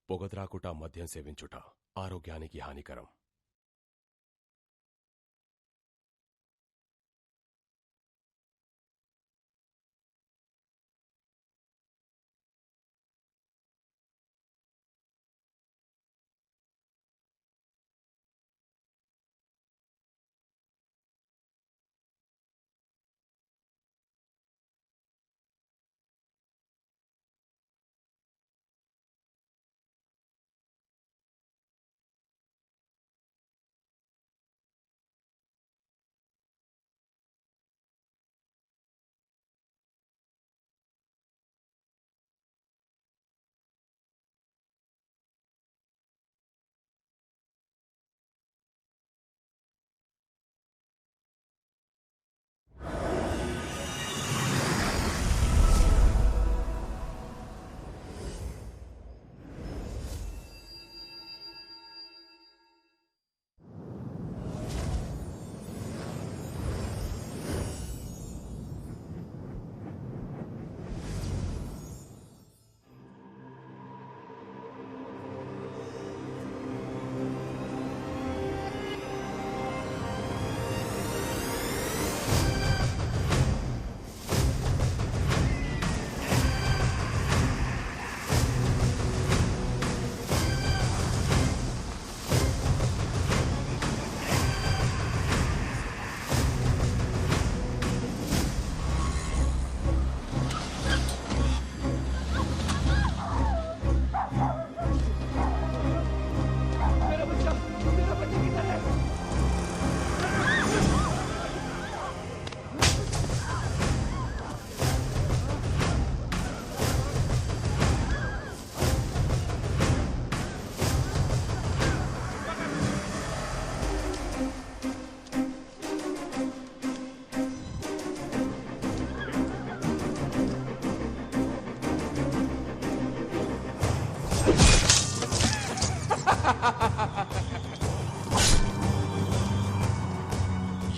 పొగత్రాకుట మద్యం సేవించుట ఆరోగ్యానికి హానికరం.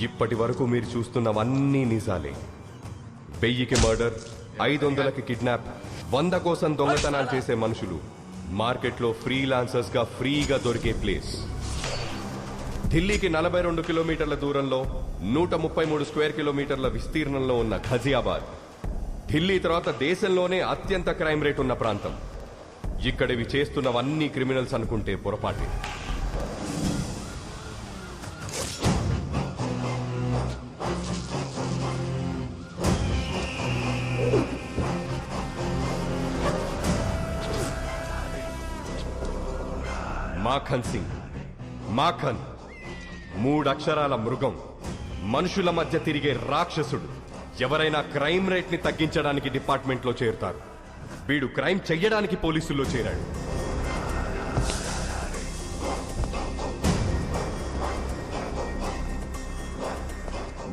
ఇప్పటి వరకు మీరు చూస్తున్నవన్నీ నిజాలే. 1000కి మర్డర్, 500కి కిడ్నాప్, 100 కోసం దొంగతనాలు చేసే మనుషులు మార్కెట్లో ఫ్రీలాన్సర్స్ గా ఫ్రీగా దొరికే ప్లేస్. ఢిల్లీకి 42 కిలోమీటర్ల దూరంలో 133 స్క్వేర్ కిలోమీటర్ల విస్తీర్ణంలో ఉన్న ఘజియాబాద్ ఢిల్లీ తర్వాత దేశంలోనే అత్యంత క్రైమ్ రేట్ ఉన్న ప్రాంతం. ఇక్కడివి చేస్తున్నవన్నీ క్రిమినల్స్ అనుకుంటే పొరపాటే. మాఖన్ సింగ్, మాఖన్ 3 అక్షరాల మృగం, మనుషుల మధ్య తిరిగే రాక్షసుడు. ఎవరైనా క్రైమ్ రేట్ ని తగ్గించడానికి డిపార్ట్మెంట్లో చేరుతారు. వీడు క్రైమ్ చెయ్యడానికి పోలీసుల్లో చేరాడు.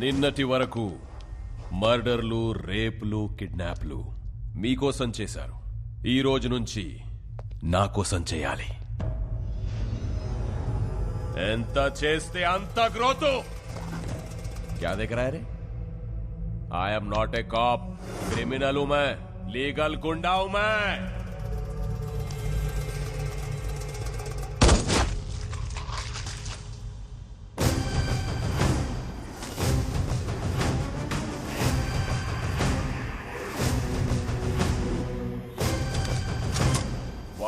నిన్నటి వరకు మర్డర్లు, రేపులు, కిడ్నాప్లు మీకోసం చేశారు. ఈ రోజు నుంచి నా కోసం చేయాలి. ఎంత చేస్తే అంత గ్రోత్. क्या देख रहा है रे? I am not a cop. Criminal हूं मैं, लीगल गुंडा हूं मैं.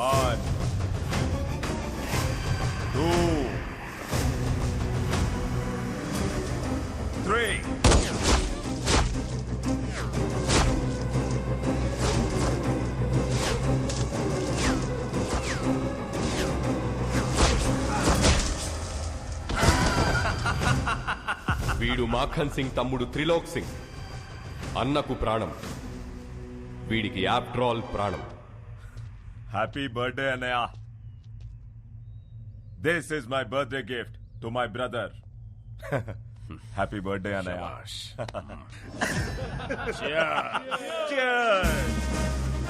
One, two, three. వీడు మాఖన్ సింగ్ తమ్ముడు త్రిలోక్ సింగ్. అన్నకు ప్రాణం, వీడికి ఆఫ్టర్ ఆల్ ప్రాణం. హ్యాపీ బర్త్డే అన్నయ్య. This is my birthday gift to my brother. Happy birthday అన్నయ్య.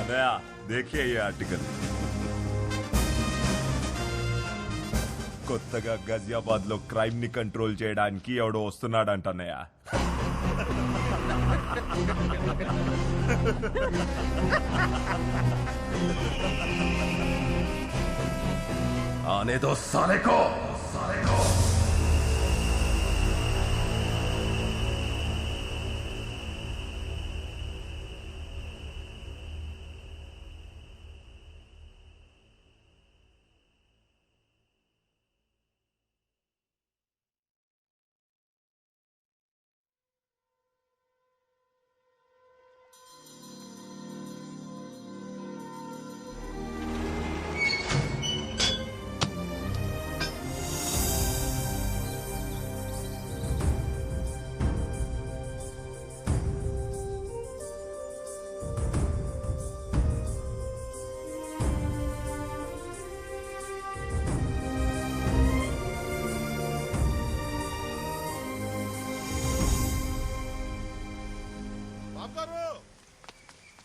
అన్నయ్య देखिए ये आर्टिकल. కొత్తగా గజియాబాద్ లో క్రైమ్ ని కంట్రోల్ చేయడానికి ఎవడో వస్తున్నాడంట అన్నయ్య. आने दो साले को।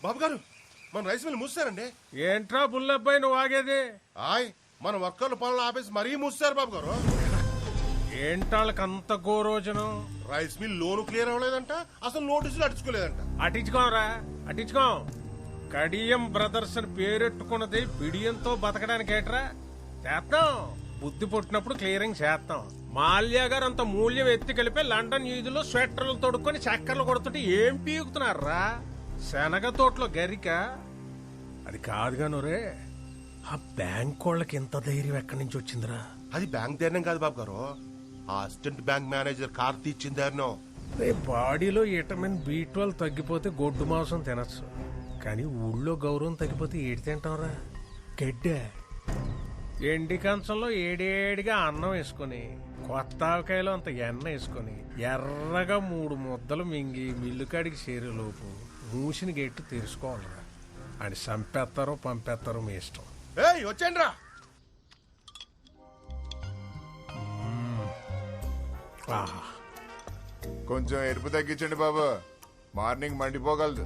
బాబు గారు మన రైస్ మిల్ మూసారండి. ఏంట్రా బుల్లబ్బాయి నువ్వు ఆగేది? ఆయ్ మన వర్కర్లు పనులు ఆపేసి మరీ మూసారు బాబు గారు. ఏంటాళ్ళకి అంత గోరోజనం? రైస్ మిల్ లోను క్లియర్ అవ్వలేదంట, అసలు నోటీసులు అడుచుకోలేదంట. అటించుకోరా అటించుకో. కడియం బ్రదర్స్ అని పేరెట్టుకున్నది బిడియంతో బతకడానికి ఏట్రా? చేస్తాం, బుద్ధి పుట్టినప్పుడు క్లియరింగ్ చేస్తాం. మాల్యా గారు అంత మూల్యం ఎత్తి కలిపి లండన్ వీధిలో స్వెటర్లు తొడుక్కొని చక్కర్లు కొడుతుంటే ఏం పీకుతున్నారా? శనగ తోటలో గరిక అది కాదుగా నూరే. ఆ బ్యాంక్ వాళ్ళకి ఎంత ధైర్యం ఎక్కడి నుంచి వచ్చిందిరా? అది బ్యాంక్ ధైర్యం కాదు బాబు గారు, ఆ అసిస్టెంట్ బ్యాంక్ మేనేజర్ కార్తీ ఇచ్చిన ధైర్యం. బాడీలో విటమిన్ B12 తగ్గిపోతే గొడ్డు మాంసం తినచ్చు, కానీ ఊళ్ళో గౌరవం తగ్గిపోతే ఏడి తింటాంరా? గడ్డే. ఎండి కంచంలో ఏడేడిగా అన్నం వేసుకుని కొత్త ఆవకాయలో అంత ఎన్న వేసుకుని ఎర్రగా 3 ముద్దలు మింగి మిల్లుకాడికి చేరేలోపు మూసిన గెట్టు తెరుచుకోవాలరా. అని చంపేస్తారో పంపేస్తారో మీ ఇష్టం. ఏయ్ వచ్చేయండి రా. ఆహా, కొంచెం ఎరుపు తగ్గించండి బాబు, మార్నింగ్ మండిపోగలదు.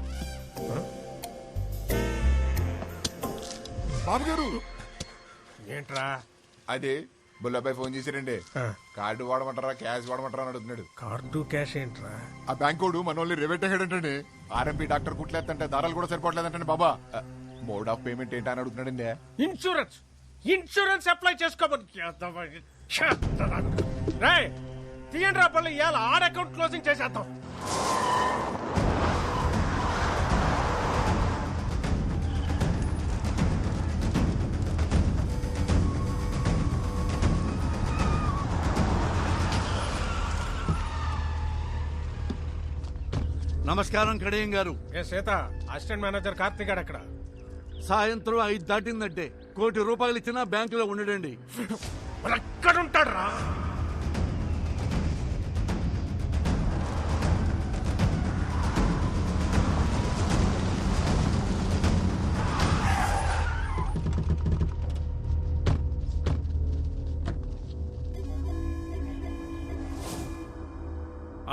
బాబు గారు ఏంట్రా? అది బుల్లబ్బాయి ఫోన్ చేశారండి. ఆ. కార్డు వాడమంటారా క్యాష్ వాడమంటారా అని అడుగుతున్నాడు. కార్డు క్యాష్ ఏంట్రా? ఆ బ్యాంకోడు మనోళ్ళని రేవెట్టేయడంటే ఆర్ఎంపీ డాక్టర్ కుట్లేదంటే దారాలు కూడా సరిపోవట్లేదంటే బాబా మోడ్ ఆఫ్ పేమెంట్ ఏంటి అని అడుగుతున్నాడండి. ఇన్సూరెన్స్ అప్లై చేసుకోబోతు తీయండి రా పళ్ళు. ఇవాళ ఆడ అకౌంట్ క్లోజింగ్ చేసేద్దాం. నమస్కారం కడియం గారు. ఏ సీత, అసిస్టెంట్ మేనేజర్ కార్తీక్ గారు అక్కడ. సాయంత్రం 5 దాటిందంటే ₹1 కోటి ఇచ్చినా బ్యాంకులో ఉండడండి. ఎక్కడుంటాడు రా?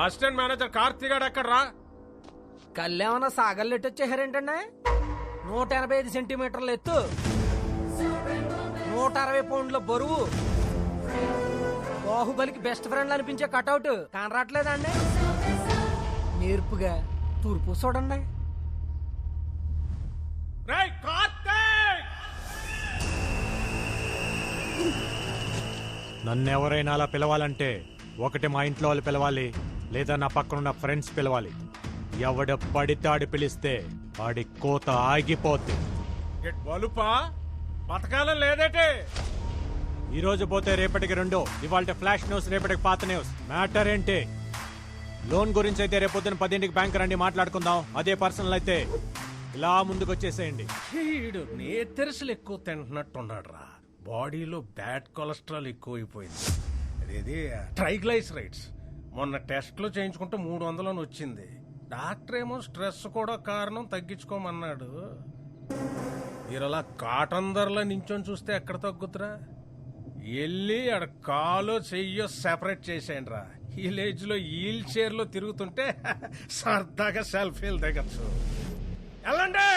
అసిస్టెంట్ మేనేజర్ కార్తీక్ గారు ఎక్కడ రా? కళ్ళేమన్నా సాగల్లెట్టు వచ్చేసారేంటండి? 185 సెంటీమీటర్ల ఎత్తు, 160 పౌండ్ల బరువు, బాహుబలికి బెస్ట్ ఫ్రెండ్ అనిపించే కటౌట్ కనరాట్లేదండి? నేర్పుగా తూర్పు చూడండి. రేయ్ కార్తీక్! నన్నెవరైనా అలా పిలవాలంటే ఒకటి మా ఇంట్లో వాళ్ళు పిలవాలి, లేదా నా పక్కనున్న ఫ్రెండ్స్ పిలవాలి. ఎవడ పడితాడి పిలిస్తే వాడి కోత ఆగిపోద్ది. బలుపా బతకాలం లేదేటే? ఈ రోజు పోతే రేపటికి 2, ఇవాళ ఫ్లాష్ న్యూస్, రేపటికి పాత న్యూస్. మ్యాటర్ ఏంటి? లోన్ గురించి అయితే రేపొద్దున 10ంటికి బ్యాంక్ రండి, మాట్లాడుకుందాం. అదే పర్సనల్ అయితే ఇలా ముందుకు వచ్చేసేయండి. వీడు నేతెరసలు ఎక్కువ తింటున్నట్టున్నాడు రా. బాడీలో బ్యాడ్ కొలెస్ట్రాల్ ఎక్కువైపోయింది. అదేది ట్రైగ్లైసరైడ్స్. మొన్న టెస్ట్లో చేయించుకుంటే 300 అని వచ్చింది. డాక్టర్ ఏమో స్ట్రెస్ కూడా కారణం, తగ్గించుకోమన్నాడు. మీరలా కాటన్ ధరలో నించొని చూస్తే ఎక్కడ తగ్గుతురా? వెళ్ళి ఆడ కాలో చెయ్యో సెపరేట్ చేసేయండి రా. విలేజ్ లో వీల్ చైర్ లో తిరుగుతుంటే సరదాగా సెల్ఫీలు దిగచ్చు. వెళ్ళండి.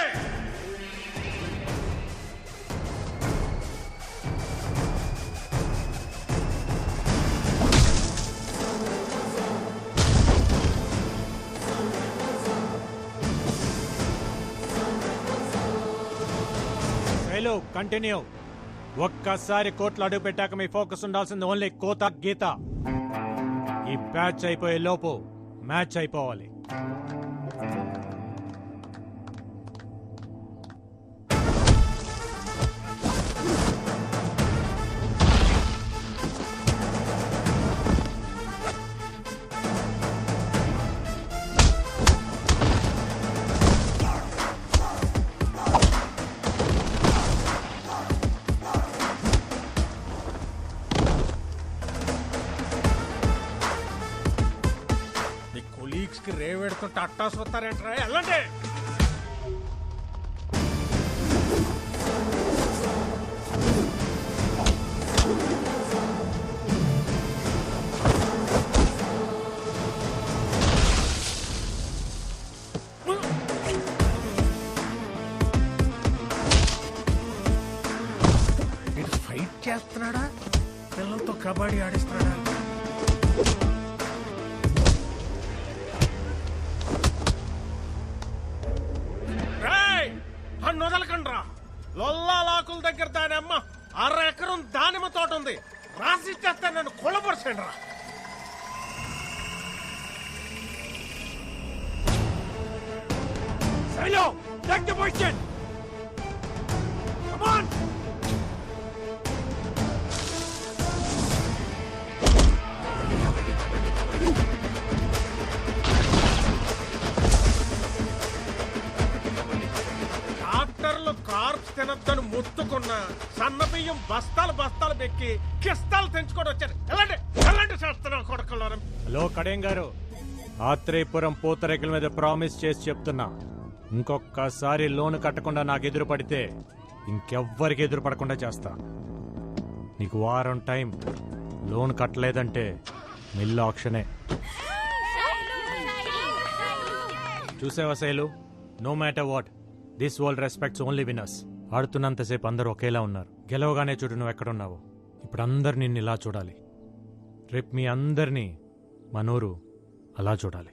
Hello, continue. ఒక్కసారి కోట్లు అడుగు పెట్టాక మీ ఫోకస్ ఉండాల్సింది ఓన్లీ కోత గీత. ఈ బ్యాచ్ అయిపోయే లోపు మ్యాచ్ అయిపోవాలి. రేవెడుతుంటే అట్టాసు వస్తారేంట్రా, వెళ్ళండి. ఇది ఫైట్ చేస్తున్నాడా, పిల్లలతో కబడ్డీ ఆడిస్తున్నాడా? వదలకండ్రా, లొల్లాకుల దగ్గర దాని అమ్మ 6 ఎకరం దానిమ్మ తోట ఉంది, రాసిచ్చేస్తే నన్ను కొలపరచండి రా. కార్ప్స్ తినద్దని ముట్టుకున్న సన్న బియ్యం బస్తాలు బస్తాలు పెక్కి కిస్తాలు తెంచుకొని వచ్చారు. ఎలాంటి చేస్తున్నాం కొడుకున్నారు. హలో కడేం గారు, ఆత్రేయపురం పూతరేకుల మీద ప్రామిస్ చేసి చెప్తున్నా, ఇంకొకసారి లోన్ కట్టకుండా నాకు ఎదురు పడితే ఇంకెవ్వరికి ఎదురు పడకుండా చేస్తా. నీకు వారం టైం, లోన్ కట్టలేదంటే మిల్లు ఆక్షనే. చూసావా Shailu, no matter what, this world respects only winners. ఆడుతున్నంతసేపు అందరూ ఒకేలా ఉన్నారు, గెలవగానే చూడు నువ్వు ఎక్కడున్నావు. ఇప్పుడు అందరు నిన్ను ఇలా చూడాలి, రేపు మీ అందరినీ మనూరు అలా చూడాలి.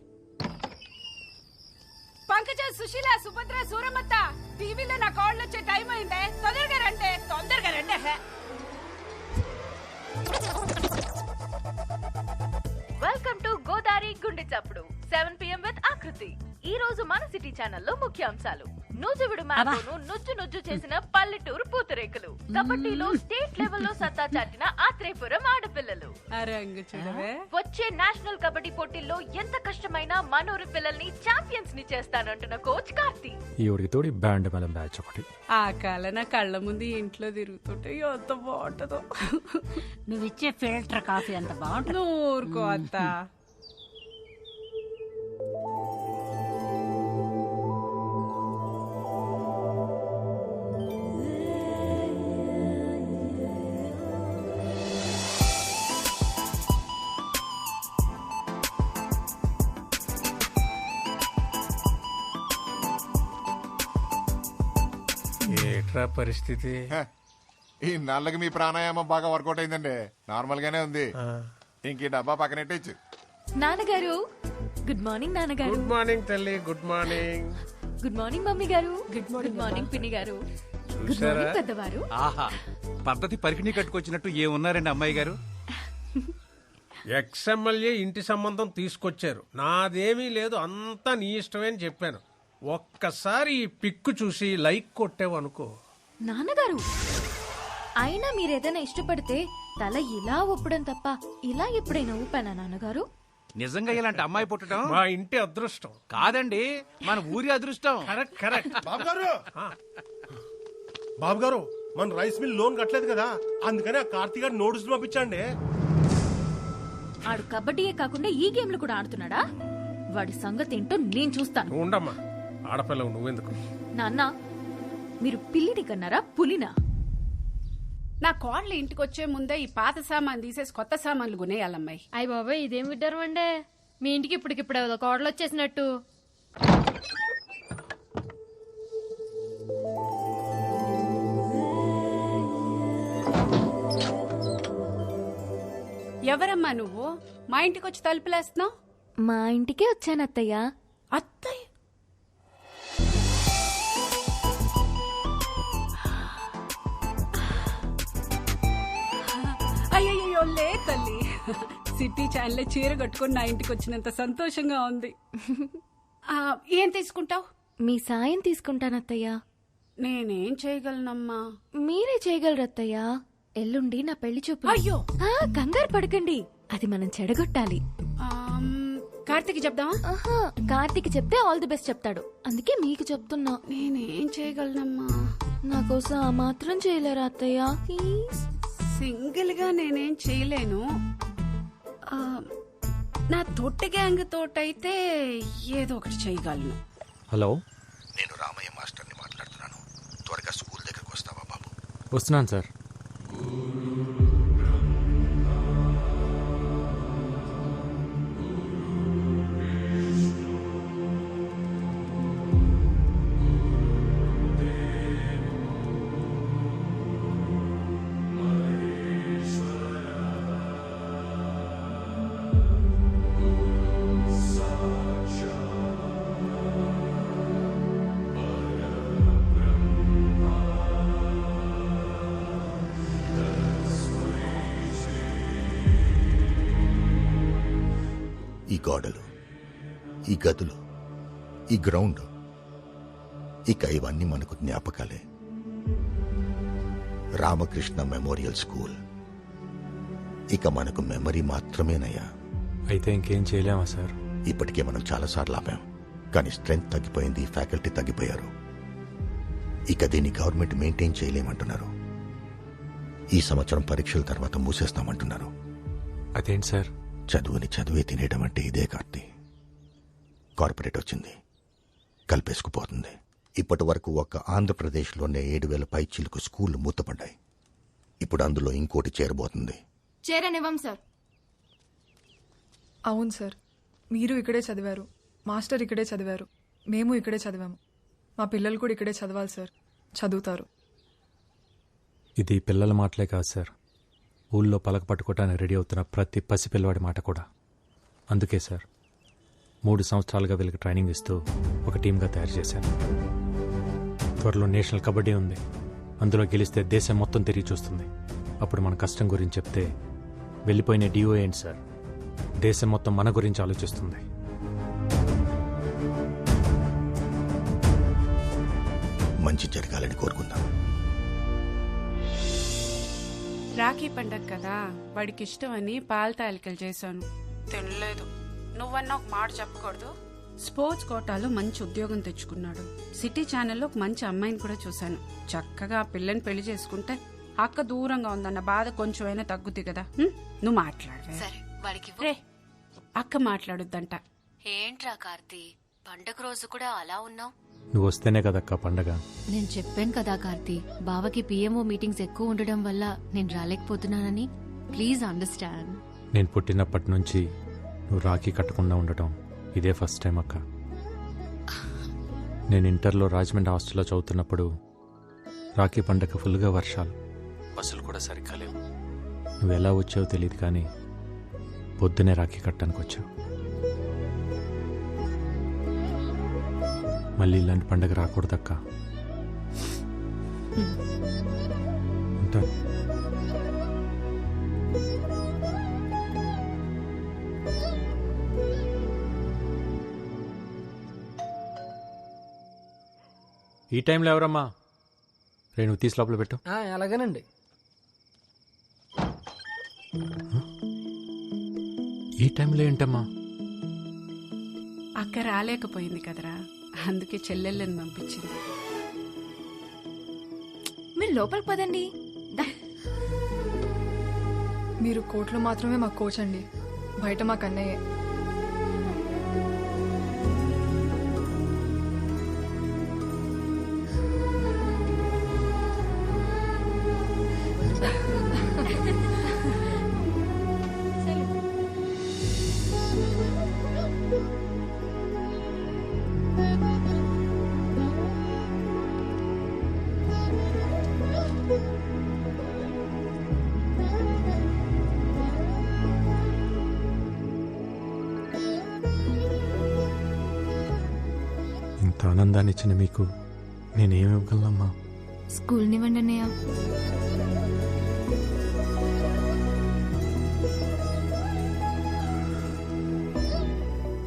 పంకజ, సుశీల, సుభద్ర, సూరమత్త, టీవీలో నా కాళ్ళు వచ్చే టైం అయిందే, తొందరగా రండి. వెల్కమ్ టు గోదావరి గుండె చప్పుడు 7 PM విత్ ఆకృతి. ఈ రోజు మన సిటీ ఛానల్లో ముఖ్యాంశాలు: నూజువిడు మ్యాంగోను నుజ్జు చేసిన పల్లెటూరు పూతరేకులు, కబడ్డీలో స్టేట్ లెవెల్లో సత్తా చాటిన ఆత్రేయపురం ఆడపిల్లలు, వచ్చే నేషనల్ కబడ్డీ పోటీల్లో ఎంత కష్టమైనా మనూరు పిల్లల్ని ఛాంపియన్స్ ని చేస్తానంటున్న కోచ్ కార్తీ. ఈ ఉడికి తోడి బ్యాండ్ మేళం బ్యాచ్ ఒకటి. ఆ కాల నా కళ్ళ ముందు ఇంట్లో తిరుగుతుంటే ఎంత బాగుంటుందో. నువ్విచ్చే ఫిల్టర్ కాఫీ అంత బాగుంటుంది. ఊరుకో అత్త. ఏట్రా పరిస్థితి? ఈ నల్లకి మీ ప్రాణాయామం బాగా వర్కౌట్ అయిందండి. నార్మల్ గానే ఉంది. ఇంక ఈ డబ్బా పక్కనెట్టచ్చు. నాన్నగారు గుడ్ మార్నింగ్. నాన్నగారు గుడ్ మార్నింగ్ తల్లి. Good morning. Good morning mummy గారు. గుడ్ మార్నింగ్ పిన్ని గారు. గుడ్ మార్నింగ్ పెద్దవారు. ఆహా, పద్ధతి పరికిణి కట్టుకొచ్చినట్టు ఏమున్నారండి అమ్మాయి గారు? ఎక్స్ఎమ్మెల్యే ఇంటి సంబంధం తీసుకొచ్చారు, నాదేమీ లేదు, అంతా నీ ఇష్టమే అని చెప్పాను. ఒక్కసారి ఈ పిక్కు చూసి లైక్ కొట్టావనుకో. నాన్నగారు, అయినా మీరేదైనా ఇష్టపడితే తల ఇలా ఊపడం తప్ప ఇలా ఎప్పుడైనా ఊపానా నాన్నగారు? నిజంగా ఇలాంటి అమ్మాయి పుట్టడం మా ఇంటి అదృష్టం కాదండి, మన ఊరి అదృష్టం. Correct correct. బాబు గారు, మన రైస్ మిల్ లోన్ కట్టలేదు కదా, అందుకని ఆ కార్తీక్ గారు నోటీసులు పంపించండి. ఆడు కబడ్డీయే కాకుండా ఈ గేమ్లు కూడా ఆడుతున్నాడా? వాడి సంగతి ఏంటో నేను చూస్తాను. ఉండమ్మా, ఆడపిల్లవు నువ్వెందుకు? నాన్న, మీరు పిల్లిని కన్నారా పులినా? నా కోడలు ఇంటికి వచ్చే ముందే ఈ పాత సామాన్ తీసేసి కొత్త సామాన్లు కొనేయాలమ్మాయి. అయ్య బాబాయ్, ఇదేం విడ్డారు అండే, మీ ఇంటికి ఇప్పటికిప్పుడు కోడలు వచ్చేసినట్టు. ఎవరమ్మా నువ్వు? మా ఇంటికి వచ్చి తలుపులేస్తున్నావు? మా ఇంటికే వచ్చాను అత్తయ్య. అత్తయ్య? అయ్యో లే తల్లి, సిటీ ఛానల్ చీర కట్టుకుని నా ఇంటికి వచ్చినంత సంతోషంగా ఉంది. ఏం తీసుకుంటావు? మీ సాయం తీసుకుంటాను అత్తయ్య. నేనేం చేయగలనమ్మా? మీరే చేయగలరు అత్తయ్య. ఎల్లుండి నా పెళ్లి చూపు. అయ్యో కంగారు పడకండి, అది మనం చెడగొట్టాలి. కార్తీక్ చెప్దామా? కార్తీక్ చెప్తే ఆల్ ది బెస్ట్ చెప్తాడు, అందుకే మీకు చెప్తున్నా. నేనేం చేయగలనమ్మా? నా కోసం ఆ మాత్రం చేయలేరా అత్తయ్య? సింగిల్ గా నేనేం చేయలేను. నా తొట్టి గ్యాంగ్ తోటైతే ఏదో ఒకటి చేయగలను. హలో, నేను రామయ్య మాస్టర్ని మాట్లాడుతున్నాను. త్వరగా స్కూల్ దగ్గరకు వస్తావా బాబు? వస్తున్నాను సార్. ఈ గోడలు, ఈ గదులు, ఈ గ్రౌండ్, ఇక ఇవన్నీ మనకు జ్ఞాపకాలే. రామకృష్ణ మెమోరియల్ స్కూల్ ఇక మనకు మెమరీ మాత్రమేనయ్యా. అయితే ఇంకేం చేయలేమా సార్? ఇప్పటికే మనం చాలాసార్లు ఆపాం, కానీ స్ట్రెంగ్త్ తగ్గిపోయింది, ఫ్యాకల్టీ తగ్గిపోయారు. ఇక దీన్ని గవర్నమెంట్ మెయింటైన్ చేయలేమంటున్నారు. ఈ సంవత్సరం పరీక్షల తర్వాత మూసేస్తామంటున్నారు. అదేంటి సార్? చదువుని చదువే తినేయడం అంటే ఇదే కార్తీ. కార్పొరేట్ వచ్చింది, కలిపేసుకుపోతుంది. ఇప్పటి వరకు ఒక్క ఆంధ్రప్రదేశ్లోనే 7,000 పైచీలకు స్కూళ్లు మూతపడ్డాయి. ఇప్పుడు అందులో ఇంకోటి చేరబోతుంది. చేరనివ్వం సార్. అవును సార్, మీరు ఇక్కడే చదివారు, మాస్టర్ ఇక్కడే చదివారు, మేము ఇక్కడే చదివాము. మా పిల్లలు కూడా ఇక్కడే చదవాలి సార్, చదువుతారు. ఇది పిల్లల మాటలే కాదు సార్, ఊళ్ళో పలక పట్టుకోవటానికి రెడీ అవుతున్న ప్రతి పసిపిల్లవాడి మాట కూడా. అందుకే సార్ 3 సంవత్సరాలుగా వీళ్ళకి ట్రైనింగ్ ఇస్తూ ఒక టీంగా తయారు చేశాను. త్వరలో నేషనల్ కబడ్డీ ఉంది, అందులో గెలిస్తే దేశం మొత్తం తిరిగి చూస్తుంది. అప్పుడు మన కష్టం గురించి చెప్తే వెళ్ళిపోయిన డిఓ ఏంటి సార్, దేశం మొత్తం మన గురించి ఆలోచిస్తుంది. మంచి జరగాలని కోరుకుందాం. రాఖీ పండగ కదా, వాడికి ఇష్టమని పాల తాలికలు చేశాను, తినలేదు. నువ్వన్నా ఒక మాట చెప్పకూడదు. స్పోర్ట్స్ కోటాలో మంచి ఉద్యోగం తెచ్చుకున్నాడు. సిటీ ఛానల్లో ఒక మంచి అమ్మాయిని కూడా చూశాను. చక్కగా ఆ పిల్లని పెళ్లి చేసుకుంటే అక్క దూరంగా ఉందన్న బాధ కొంచెమైనా తగ్గుద్ది కదా. నువ్వు మాట్లాడవే. సరే, వాడికి రే, అక్క మాట్లాడుద్దంట. ఏంట్రా కార్తీ, పండగ రోజు కూడా అలా ఉన్నావు? నువ్వు వస్తేనే కదక్క పండగ. నేను చెప్పాను కదా కార్తీ, బావకి పిఎంఓ మీటింగ్స్ ఎక్కువ ఉండడం వల్ల నేను రాలేకపోతున్నానని. Please understand. నేను పుట్టినప్పటి నుంచి నువ్వు రాఖీ కట్టకుండా ఉండటం ఇదే ఫస్ట్ టైం అక్క. నేను ఇంటర్లో రాజమండ్రి హాస్టల్లో చదువుతున్నప్పుడు రాఖీ పండగ ఫుల్గా వర్షాలు, బస్సులు కూడా సరిగ్గా లేవు. నువ్వు ఎలా వచ్చావో తెలియదు, కానీ పొద్దునే రాఖీ కట్టడానికి వచ్చావు. మళ్ళీ ఇలాంటి పండగ రాకూడదక్క. ఉంటా. ఈ టైంలో ఎవరమ్మా? నువ్వు తీసి లోపల పెట్టు. అలాగేనండి. ఈ టైంలో ఏంటమ్మా? అక్క రాలేకపోయింది కదరా, అందుకే చెల్లెళ్ళని పంపించింది. మీరు లోపలికి పదండి. మీరు కోర్టులో మాత్రమే మా కోచ్ అండి, బయట మా కన్నయ్యే. ఇంత ఆనందాన్ని ఇచ్చిన మీకు నేనేమివ్వగలనమ్మా? స్కూల్నివ్వండి అన్నయ్య.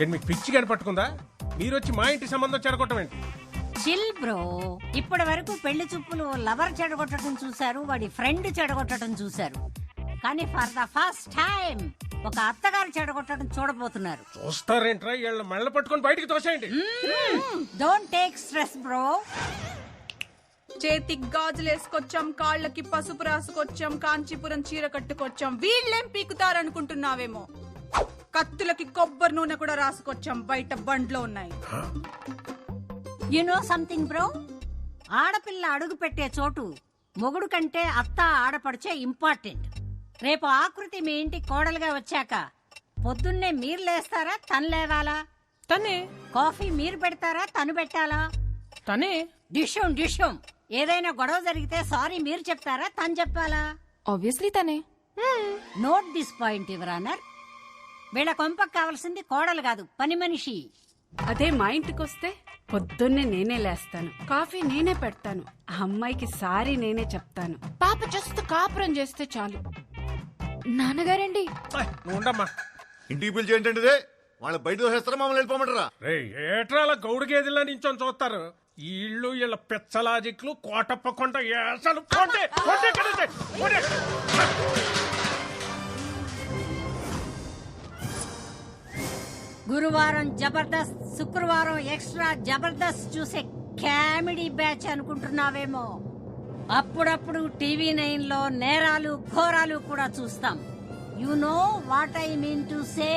ఏంటి మీకు పిచ్చి కానీ పట్టుకుందా? మీరు వచ్చి మా ఇంటి సంబంధం చెడగొట్టం ఏంటి? Chill bro. ఇప్పటి వరకు పెళ్లి చూపులు లవర్ చెడగొట్టడం చూశారు, వాడి ఫ్రెండ్ చెడగొట్టడం చూశారు. కానీ ఫర్ ద ఫస్ట్ టైం ఒక అత్తగారు చెడగొట్టడం చూడబోతున్నారు. చూస్తారేంట్రా? వీళ్ళ మెళ్ళ పట్టుకొని బయటికి తోసేయండి. Don't take stress bro. చేతికి గాజులు వేసుకొచ్చాం, కాళ్ళకి పసుపు రాసుకొచ్చాం, కాంచీపురం చీర కట్టుకొచ్చాం. వీళ్ళేం పీకుతారనుకుంటున్నావేమో. కత్తులకి కొబ్బరి నూనె కూడా రాసుకొచ్చాం, బయట బండ్లో ఉన్నాయి. యు నో సంథింగ్ బ్రో, ఆడపిల్ల అడుగు పెట్టే చోటు మొగుడు కంటే అత్త ఆడపడిచే ఇంపార్టెంట్. రేపు ఆకృతి మీ ఇంటికి కోడలుగా వచ్చాక పొద్దున్నే మీరు లేస్తారా, తను లేవాలా? తనే. కాఫీ మీరు పెడతారా, తను పెట్టాలా? తనే. డిషం ఏదైనా గొడవ జరిగితే సారీ మీరు చెప్తారా, తను చెప్పాలా? ఆబ్వియస్లీ తనే. Note this point your honour. వీళ్ళ కొంపకు కావాల్సింది కోడలు కాదు, పని మనిషి. అదే మా ఇంటికి వస్తే పొద్దున్నే నేనే లేస్తాను, కాఫీ నేనే పెడతాను, అమ్మాయికి సారీ నేనే చెప్తాను. పాప జస్ట్ కాపురం చేస్తే చాలు. నాన్నగారండి. ఉండమ్మా. ఇంటికి పిలిచి ఏంటంటే వాళ్ళు బయట దోసేస్తారా, మమ్మల్ని వెళ్ళిపోమంటారా? ఏట్రా అలా గౌడు గేదెల్లా నించొని చూస్తారు? ఈ ఇళ్ళు వీళ్ళ పెచ్చలాజిక్లు కోటప్పకొండ ఏసలు. గురువారం జబర్దస్త్, శుక్రవారం ఎక్స్ట్రా జబర్దస్త్ చూసే కామెడీ బ్యాచ్ అనుకుంటున్నావేమో. అప్పుడప్పుడు టీవీ 9 లో నేరాలు ఘోరాలు కూడా చూస్తాం. You know what I mean to say.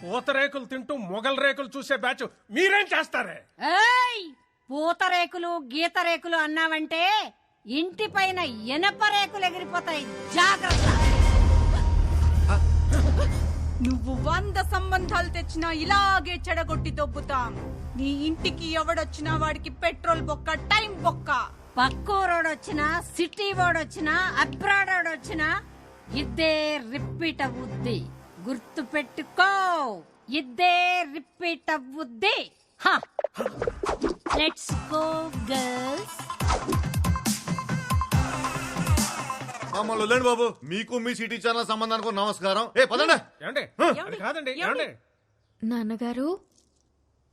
పూతరేకులు తింటూ మొగల్ రేకులు చూసే బ్యాచ్ మీరేం చేస్తారే? ఏయ్, పూతరేకులు గీతరేకులు అన్నావంటే ఇంటి పైన ఎనప రేకులు ఎగిరిపోతాయి, జాగ్రత్త. నువ్వు 100 సంబంధాలు తెచ్చినా ఇలాగే చెడగొట్టి దొబ్బుతాం. నీ ఇంటికి ఎవడొచ్చినా వాడికి పెట్రోల్ బొక్క, టైం బొక్క. పక్కూరోడొచ్చినా, సిటీ వాడొచ్చినా, అబ్రాడ్ వాడొచ్చినా ఇద్దే రిపీట్ అవుద్ది. గుర్తు పెట్టుకో, ఇద్దే రిపీట్ అవుద్ది. Let's go girls. మమ్మల్ని వదిలేండి బాబు. మీకు మీ సిటీ ఛానల్ సంబంధానికి నమస్కారం. ఏ పదండి. కాదండి. నాన్నగారు,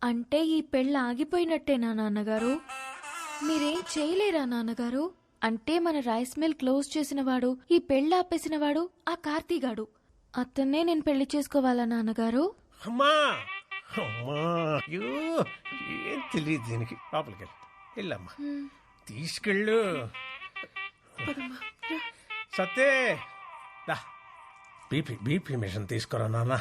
అంటే ఈ పెళ్ళి ఆగిపోయినట్టేనా నాన్నగారు? మీరేం చేయలేరా నాన్నగారు? అంటే మన రైస్ మిల్ క్లోజ్ చేసిన వాడు, ఈ పెళ్ళి ఆపేసిన వాడు ఆ కార్తీగాడు. అతన్నే నేను పెళ్లి చేసుకోవాలా నాన్నగారు? అమ్మా ఏం తెలియదు దీనికి. లోపలికి వెళ్ళమ్మా, తీసుకెళ్ళు. సత్తే బీపీ మిషన్ తీసుకురా నాన్న.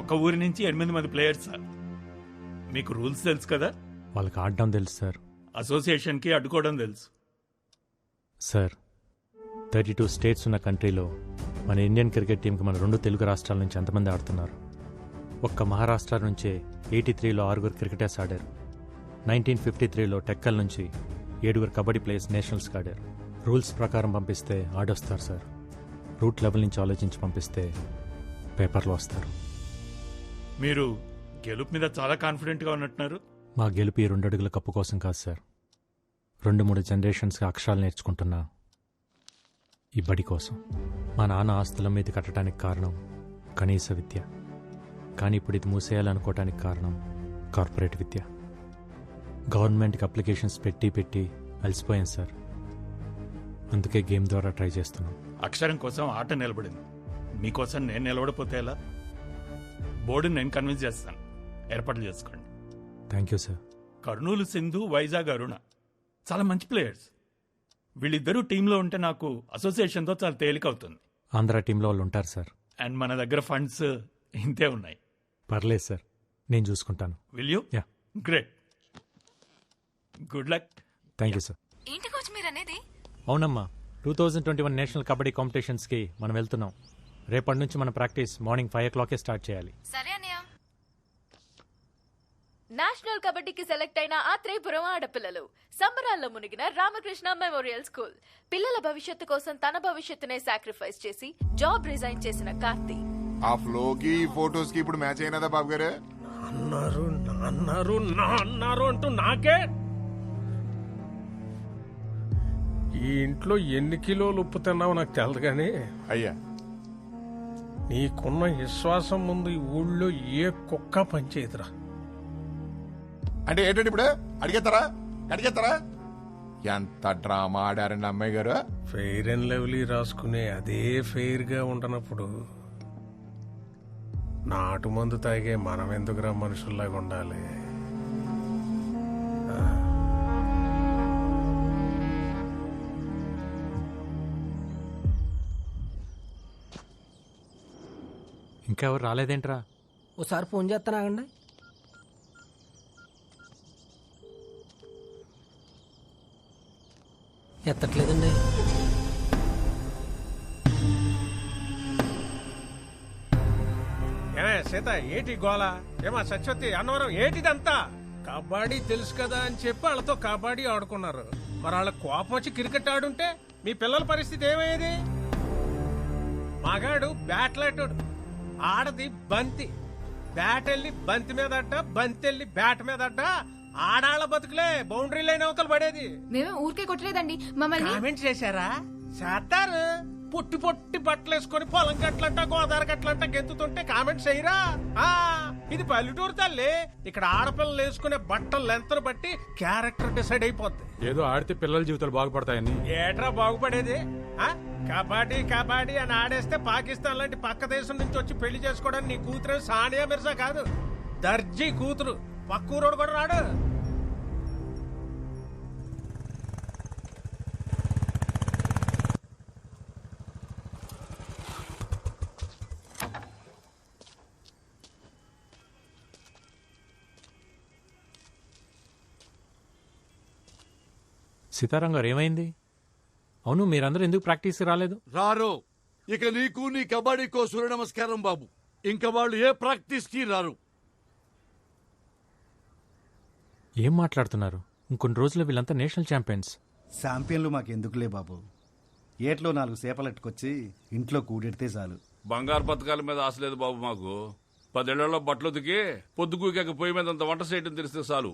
ఒక ఊరి నుంచి 8 మంది ప్లేయర్స్ సార్. మీకు రూల్స్ తెలుసు కదా? వాళ్ళకి ఆడడం తెలుసు సార్. అసోసియేషన్కి అడ్డుకోవడం తెలుసు సార్. 32 స్టేట్స్ ఉన్న కంట్రీలో మన ఇండియన్ క్రికెట్ టీంకి మన 2 తెలుగు రాష్ట్రాల నుంచి ఎంతమంది ఆడుతున్నారు? ఒక్క మహారాష్ట్ర నుంచే 83లో 6 క్రికెటర్స్ ఆడారు. 1953లో టెక్కల్ నుంచి 7 కబడ్డీ ప్లేయర్స్ నేషనల్స్కి ఆడారు. రూల్స్ ప్రకారం పంపిస్తే ఆడొస్తారు సార్. రూట్ లెవెల్ నుంచి ఆలోచించి పంపిస్తే పేపర్లో వస్తారు. మీరు గెలుపు మీద చాలా కాన్ఫిడెంట్గా ఉన్నట్టున్నారు. మా గెలుపు ఈ 2 అడుగుల కప్పు కోసం కాదు సార్. 2-3 జనరేషన్స్గా అక్షరాలు నేర్చుకుంటున్నా ఈ బడి కోసం. మా నాన్న ఆస్తుల మీద కట్టడానికి కారణం కనీస విద్య. కానీ ఇప్పుడు ఇది మూసేయాలనుకోవటానికి కారణం కార్పొరేట్ విద్య. గవర్నమెంట్కి అప్లికేషన్స్ పెట్టి అలసిపోయాం సార్. అందుకే గేమ్ ద్వారా ట్రై చేస్తున్నాం. అక్షరం కోసం ఆట నిలబడింది. మీకోసం నేను నిలబడిపోతే ఎలా? బోర్డుని నేను కన్విన్స్ చేస్తాను, ఏర్పాట్లు చేసుకోండి. Thank you sir. Kurnool Sindhu, Vizag Aruna చాలా మంచి ప్లేయర్స్. వీళ్ళిద్దరూ టీంలో ఉంటే నాకు అసోసియేషన్తో చాలా తేలిక అవుతుంది. ఆంధ్ర టీంలో వాళ్ళు ఉంటారు సార్. అండ్ మన దగ్గర ఫండ్స్ ఇంతే ఉన్నాయి. పర్లేదు సార్, నేను చూసుకుంటాను. Will you? Yeah. Great. Good luck. Thank you sir. ఏంటి కోచ్ మీరు అనేది? అవునమ్మా, 2021 నేషనల్ కబడ్డీ కాంపిటీషన్స్కి మనం వెళ్తున్నాం. రేపటి నుంచి మన ప్రాక్టీస్ మార్నింగ్ 5 o'clock స్టార్ట్ చేయాలి. సరే అన్నయ్య. నేషనల్ కబడ్డీకి సెలెక్ట్ అయిన ఆ త్రిపురం ఆడపిల్లలు సంబరాల్లో మునిగిన రామకృష్ణ మెమోరియల్ స్కూల్. పిల్లల భవిష్యత్తు కోసం తన భవిష్యత్తునే సాక్రిఫైస్ చేసి జాబ్ రిజైన్ చేసిన కార్తీ. ఆ ఫ్లోకి ఫోటోస్ కి ఇప్పుడు మ్యాచ్ అయినదా బాబు గారు? అన్నారు అంటూ నాకే ఈ ఇంట్లో ఎన్ని కిలోలు ఉప్పు తిన్నావో నాకు తెలదు కానీ అయ్యా నీకున్న విశ్వాసం ముందు ఈ ఊళ్ళో ఏ కుక్క పనిచేయదురా. అంటే ఏంటంటే ఇప్పుడు అడిగేస్తారా ఎంత డ్రామా ఆడారండి అమ్మాయి గారు. ఫెయిర్ అండ్ లవ్లీ రాసుకునే అదే ఫెయిర్ గా ఉండనప్పుడు నాటు మందు తాగే మనం ఎందుకురా మనుషుల్లాగా ఉండాలి? ఇంకెవరు రాలేదేంట్రా? ఓసారి ఫోన్ చేస్తానాగండి. ఎత్తట్లేదండి. సీత ఏటి గోళ? ఏమా సత్యవతి అన్నవరం ఏటిదంతా? కబడ్డీ తెలుసు కదా అని చెప్పి వాళ్ళతో కబడ్డీ ఆడుకున్నారు. మరి వాళ్ళ కోపం వచ్చి క్రికెట్ ఆడుంటే మీ పిల్లల పరిస్థితి ఏమయ్యేది? మగాడు బ్యాట్లాటోడు, ఆడది బంతి. బ్యాట్ వెళ్ళి బంతి మీద అడ్డ, బంతి వెళ్ళి బ్యాట్ మీద అడ్డ. ఆడాళ్ళ బతుకులే బౌండరీ లైన్ అవతల పడేది. మేమే ఊరికే కొట్టలేదండి, మమ్మల్ని కామెంట్ చేశారా? చేస్తారు. పొట్టి పొట్టి బట్టలు వేసుకొని పొలం గట్లంట గోదావరి గట్లంట గెంతుతుంటే కామెంట్స్ చేయరా? ఇది పల్లెటూరు తల్లి. ఇక్కడ ఆడపిల్లలు వేసుకునే బట్టలు లెంతను బట్టి క్యారెక్టర్ డిసైడ్ అయిపోద్ది. ఏదో ఆడితే పిల్లల జీవితాలు బాగుపడతాయని. ఏట్రా బాగుపడేది? కబడ్డీ కబడ్డీ అని ఆడేస్తే పాకిస్తాన్ లాంటి పక్క దేశం నుంచి వచ్చి పెళ్లి చేసుకోవడానికి నీ కూతురు సానియా మిర్జా కాదు, దర్జీ కూతురు. పక్కూరోడు కూడా రాడు. సీతారాం గారు ఏమైంది? అవును, మీరందరూ ఎందుకు ప్రాక్టీస్ రాలేదు? రారు. ఇక నీకు నీ కబడ్డీకో సూర్య నమస్కారం బాబు. ఇంకా వాళ్ళు ఏ ప్రాక్టీస్ కి రారు. ఏం మాట్లాడుతున్నారు? ఇంకొన్ని రోజుల్లో వీళ్ళంతా నేషనల్ ఛాంపియన్స్. ఛాంపియన్లు మాకెందుకులే బాబు. ఏట్లో 4 సేపలెట్టుకొచ్చి ఇంట్లో కూడెడితే చాలు. బంగారు పథకాల మీద ఆశ లేదు బాబు మాకు. 10 ఏళ్లలో బట్టలు ఉతికి పొద్దుకూకాక పొయ్యి మీద అంత వంట చేయడం తెలిస్తే చాలు.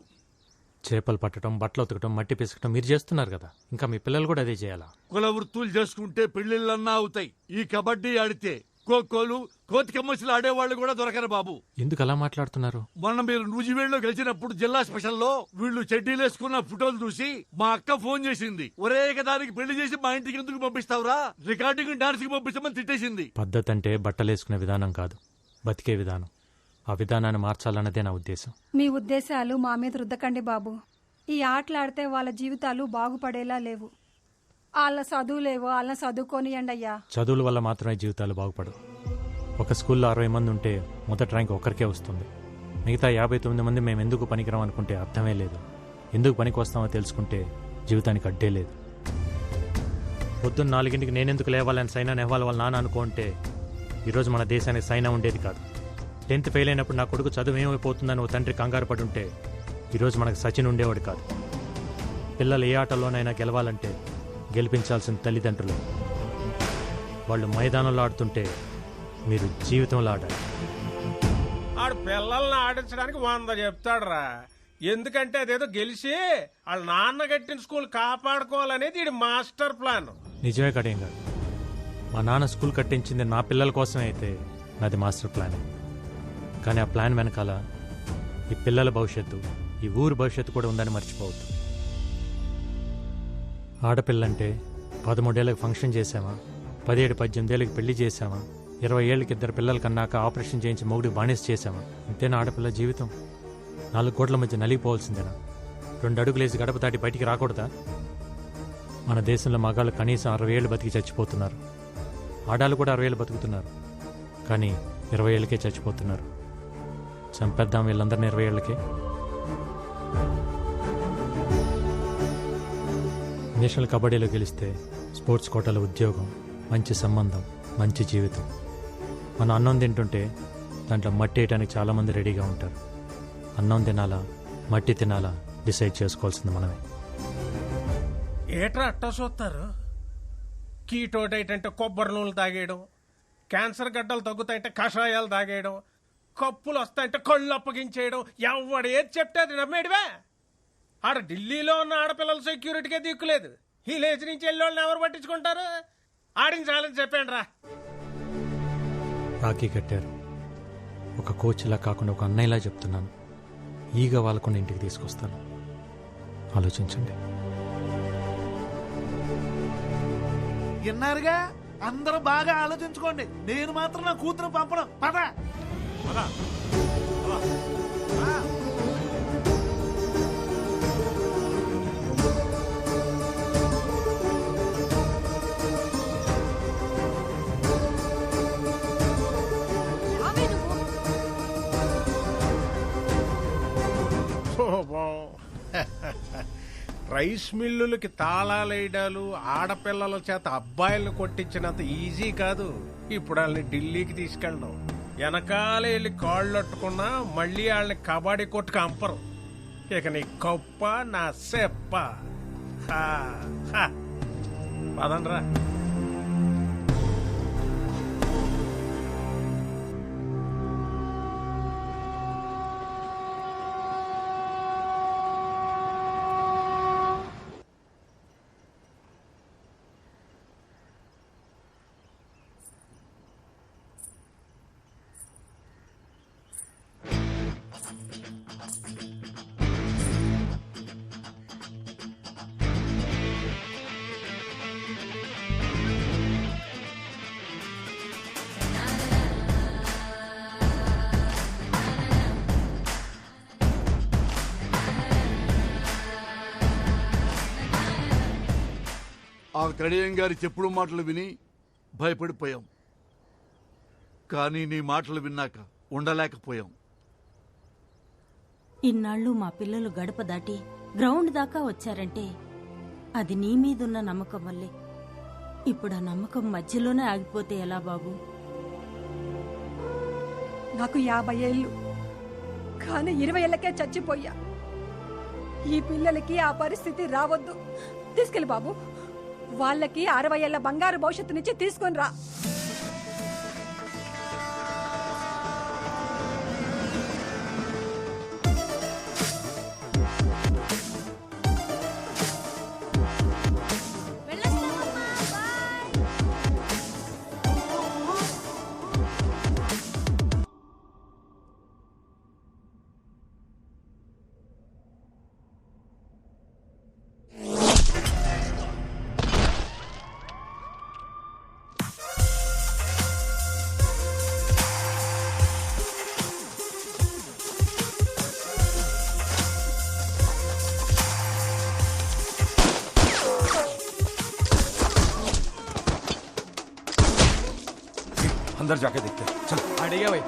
చేపలు పట్టడం, బట్టలు ఉతకడం, మట్టి పిసకటం మీరు చేస్తున్నారు కదా, ఇంకా మీ పిల్లలు కూడా అదే చేయాలా? కుల వృత్తులు చేసుకుంటే పెళ్లిళ్ళన్నా అవుతాయి. ఈ కబడ్డీ ఆడితే ఖోఖోలు, కోతికమ్మసులు ఆడేవాళ్ళు కూడా దొరకరు బాబు. ఎందుకు అలా మాట్లాడుతున్నారు? మొన్న మీరు నూజివేడులో గెలిచినప్పుడు జిల్లా స్పెషల్లో వీళ్ళు చెడ్డీలు వేసుకున్న ఫోటోలు చూసి మా అక్క ఫోన్ చేసింది. ఒరే దానికి పెళ్లి చేసి మా ఇంటికి ఎందుకు పంపిస్తావురా, రికార్డింగ్ డాన్స్ కి పంపిస్తామని తిట్టేసింది. పద్ధతి అంటే బట్టలేసుకునే విధానం కాదు, బతికే విధానం. ఆ విధానాన్ని మార్చాలన్నదే నా ఉద్దేశం. మీ ఉద్దేశాలు మా మీద రుద్దకండి బాబు. ఈ ఆటలాడితే వాళ్ళ జీవితాలు బాగుపడేలా లేవు. వాళ్ళ చదువులేవో వాళ్ళని చదువుకోనియండి అయ్యా. చదువుల వల్ల మాత్రమే జీవితాలు బాగుపడవు. ఒక స్కూల్లో 60 మంది ఉంటే మొదటి ర్యాంక్ ఒక్కరికే వస్తుంది. మిగతా 59 మంది మేము ఎందుకు పనికిరాం అనుకుంటే అర్థమే లేదు. ఎందుకు పనికి వస్తామో తెలుసుకుంటే జీవితానికి అడ్డే లేదు. పొద్దున్న 4ంటికి నేనెందుకు లేవాలని సైనా నెహ్వాల్ వాళ్ళ నాన్న అనుకుంటే ఈరోజు మన దేశానికి సైనా ఉండేది కాదు. 10th ఫెయిల్ అయినప్పుడు నా కొడుకు చదువు ఏమైపోతుందని ఓ తండ్రి కంగారు పడి ఉంటే ఈరోజు మనకు సచిన్ ఉండేవాడు కాదు. పిల్లలు ఏ ఆటలోనైనా గెలవాలంటే గెలిపించాల్సిన తల్లిదండ్రులు. వాళ్ళు మైదానంలో ఆడుతుంటే మీరు జీవితంలో ఆడాలి. ఆడు పిల్లల్ని ఆడించడానికి 100 చెప్తాడురా. ఎందుకంటే అదేదో గెలిచి వాళ్ళ నాన్న కట్టిన స్కూల్ కాపాడుకోవాలనేది ఇది మాస్టర్ ప్లాన్. నిజమే కడేం కాదు. మా నాన్న స్కూల్ కట్టించింది నా పిల్లల కోసమే అయితే నాది మాస్టర్ ప్లాన్. కానీ ఆ ప్లాన్ వెనకాల ఈ పిల్లల భవిష్యత్తు, ఈ ఊరు భవిష్యత్తు కూడా ఉందని మర్చిపోవద్దు. ఆడపిల్లంటే 13 ఏళ్ళకి ఫంక్షన్ చేసామా, 17-18 ఏళ్ళకి పెళ్లి చేసామా, 20 ఏళ్ళకి 2 పిల్లల కన్నాక ఆపరేషన్ చేయించి మొగుడికి బానిస చేసామా? ఇంతేనా ఆడపిల్ల జీవితం? 4 గోట్ల మధ్య నలిగిపోవాల్సిందేనా? 2 అడుగులేసి గడప దాటి బయటికి రాకూడదా? మన దేశంలో మగాళ్ళు కనీసం 60 ఏళ్ళు బతికి చచ్చిపోతున్నారు. ఆడాళ్ళు కూడా 60 ఏళ్ళు బతుకుతున్నారు. కానీ 20 ఏళ్ళకే చచ్చిపోతున్నారు. చంపేద్దాం వీళ్ళందరినీ 20 ఏళ్ళకే. నేషనల్ కబడ్డీలో గెలిస్తే స్పోర్ట్స్ కోటాలో ఉద్యోగం, మంచి సంబంధం, మంచి జీవితం. మనం అన్నం తింటుంటే దాంట్లో మట్టి వేయడానికి చాలామంది రెడీగా ఉంటారు. అన్నం తినాలా, మట్టి తినాలా డిసైడ్ చేసుకోవాల్సింది మనమే. ఏట్రా అట్టా చూస్తారు? కీటో డైట్ అంటే కొబ్బరి నూనెలు తాగేయడం, క్యాన్సర్ గడ్డలు తగ్గుతాయంటే కషాయాలు తాగేయడం, కప్పులు వస్తాయంటే కళ్ళు అప్పగించేయడం. ఎవడు ఏది చెప్తే అది నమ్మేడివే. ఆడ ఢిల్లీలో ఉన్న ఆడపిల్లల సెక్యూరిటీకే దిక్కులేదు. ఈ లేచి నుంచి వెళ్ళి ఎవరు పట్టించుకుంటారు? ఆడించాలని చెప్పండి రా. రాఖీ కట్టారు. ఒక కోచ్లా కాకుండా ఒక అన్నయ్యలా చెప్తున్నాను. ఈగ వాళ్ళకుండా ఇంటికి తీసుకొస్తాను. ఆలోచించండి. విన్నారుగా, అందరూ బాగా ఆలోచించుకోండి. నేను మాత్రం నా కూతురు పంపడం. పద రైస్ మిల్లులకి తాళాలేయడాలు, ఆడపిల్లల చేత అబ్బాయిలను కొట్టించినంత ఈజీ కాదు ఇప్పుడు వాళ్ళని ఢిల్లీకి తీసుకెళ్ళడం. వెనకాలే వెళ్ళి కాళ్ళొట్టుకున్నా మళ్ళీ వాళ్ళని కబడ్డీ కొట్టుకు అంపరు. ఇక నీ కప్ప నా సెప్ప. పదండ్రా. ఆ కడియం గారి చెప్పుడు మాటలు విని భయపడిపోయాం. కానీ నీ మాటలు విన్నాక ఉండలేకపోయాం. ఇన్నాళ్ళు మా పిల్లలు గడప దాటి గ్రౌండ్ దాకా వచ్చారంటే అది నీ మీదున్న నమ్మకం వల్లే. ఇప్పుడు ఆ నమ్మకం మధ్యలోనే ఆగిపోతే ఎలా బాబు? నాకు 50 ఏళ్ళు, కానీ 20 ఏళ్ళకే చచ్చిపోయా. ఈ పిల్లలకి ఆ పరిస్థితి రావద్దు. తీసుకెళ్ళి బాబు, వాళ్ళకి 60 ఏళ్ల బంగారు భవిష్యత్తునిచ్చి తీసుకొని రా. अंदर जाके देखते हैं। चल अड़िया भाई।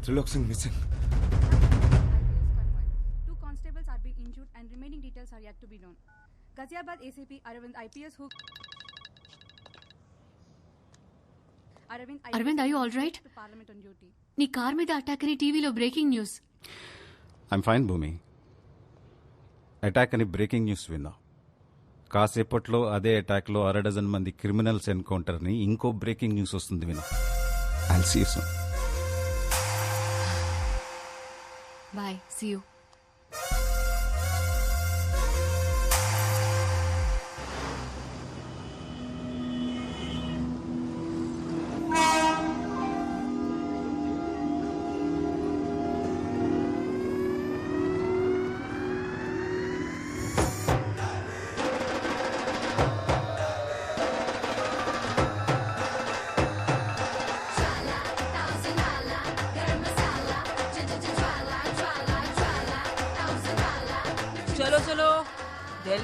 Trilok Singh missing. 2 constables are being injured and remaining details are yet to be known. Ghaziabad ACP Arvind IPS who Arvind, are you all right? Parliament on duty. నీ కార్ మీద అటాక్ అని టీవీలో breaking news. I'm fine Bhoomi. Attack అని breaking news విన్నా. కాసేపట్లో అదే అటాక్లో 6 మంది criminals ఎన్కౌంటర్ని ఇంకో బ్రేకింగ్ న్యూస్ వస్తుంది విన్నా. I'll see you soon. Bye. See you.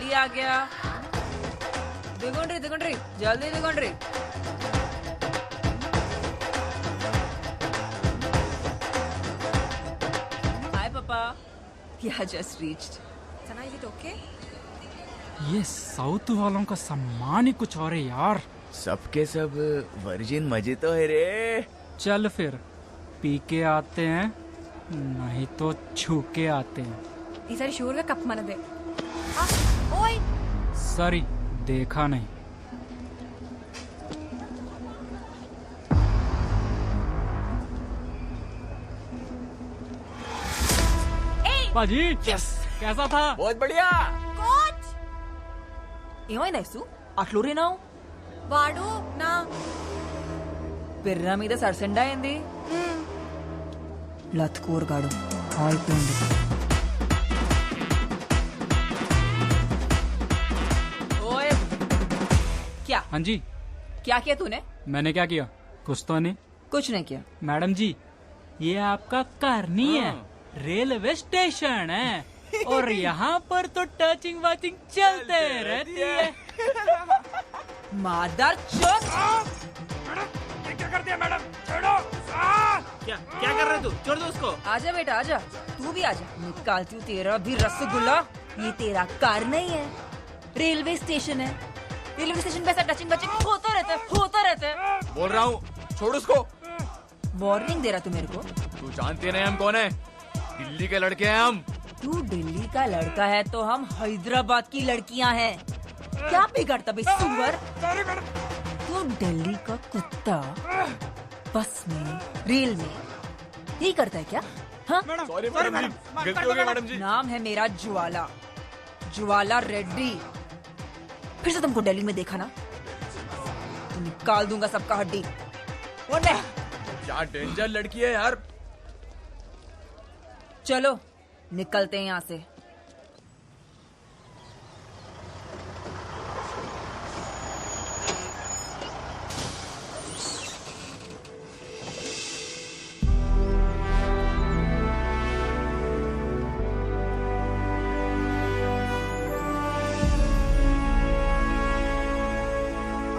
जल्दी आ गया दिगुंड्री जल्दी दिगुंड्री हाय पापा Yeah, just reached. Sana, is it okay? ये साउथ वालों का सम्मान ही कुछ और है यार। सबके सब वर्जिन मजे तो है रे। चल फिर पी के आते हैं, नहीं तो छू के आते हैं। ఈసారి షూర్ గా కప్ మనదే. ఓయ్ सॉरी देखा नहीं। पाजी यस कैसा था? बहुत बढ़िया। కోచ్ ఏమైంది ఐసు అట్లూరినావు వాడు నా పిర్ర మీద సరసెండా అయింది లత్కూరగాడు అయిపోయింది ओए क्या हाँ जी क्या किया तूने? मैंने क्या किया? कुछ तो नहीं। कुछ नहीं किया। मैडम जी ये आपका घर नहीं है, रेलवे स्टेशन है और यहाँ पर तो टचिंग वाचिंग चलते रहती है। मादर चोद क्या कर दिया मैडम? छोड़ो। क्या कर रहे तू? छोड़ दो उसको। आजा बेटा आजा तू भी आजा निकालती हूँ तेरा भी रसगुल्ला। ये तेरा कार नहीं है रेलवे स्टेशन है। रेलवे स्टेशन पे ऐसा टचिंग बचिंग होता रहता है। बोल रहा हूँ छोड़ उसको। वार्निंग दे रहा तू मेरे को? तू जानते नहीं हम कौन है? दिल्ली के लड़के हैं हम। तू दिल्ली का लड़का है तो हम हैदराबाद की लड़कियां हैं। क्या बिगड़ता बे सुअर? तू दिल्ली का कुत्ता बस में रेल में यही करता है क्या? हाँ? सॉरी मैडम जी, गलती हो गई मैडम जी। नाम है मेरा ज्वाला, ज्वाला रेड्डी। फिर से तुमको दिल्ली में देखा ना तो निकाल दूंगा सबका हड्डी। क्या डेंजर लड़की है यार। चलो निकलते हैं यहाँ से।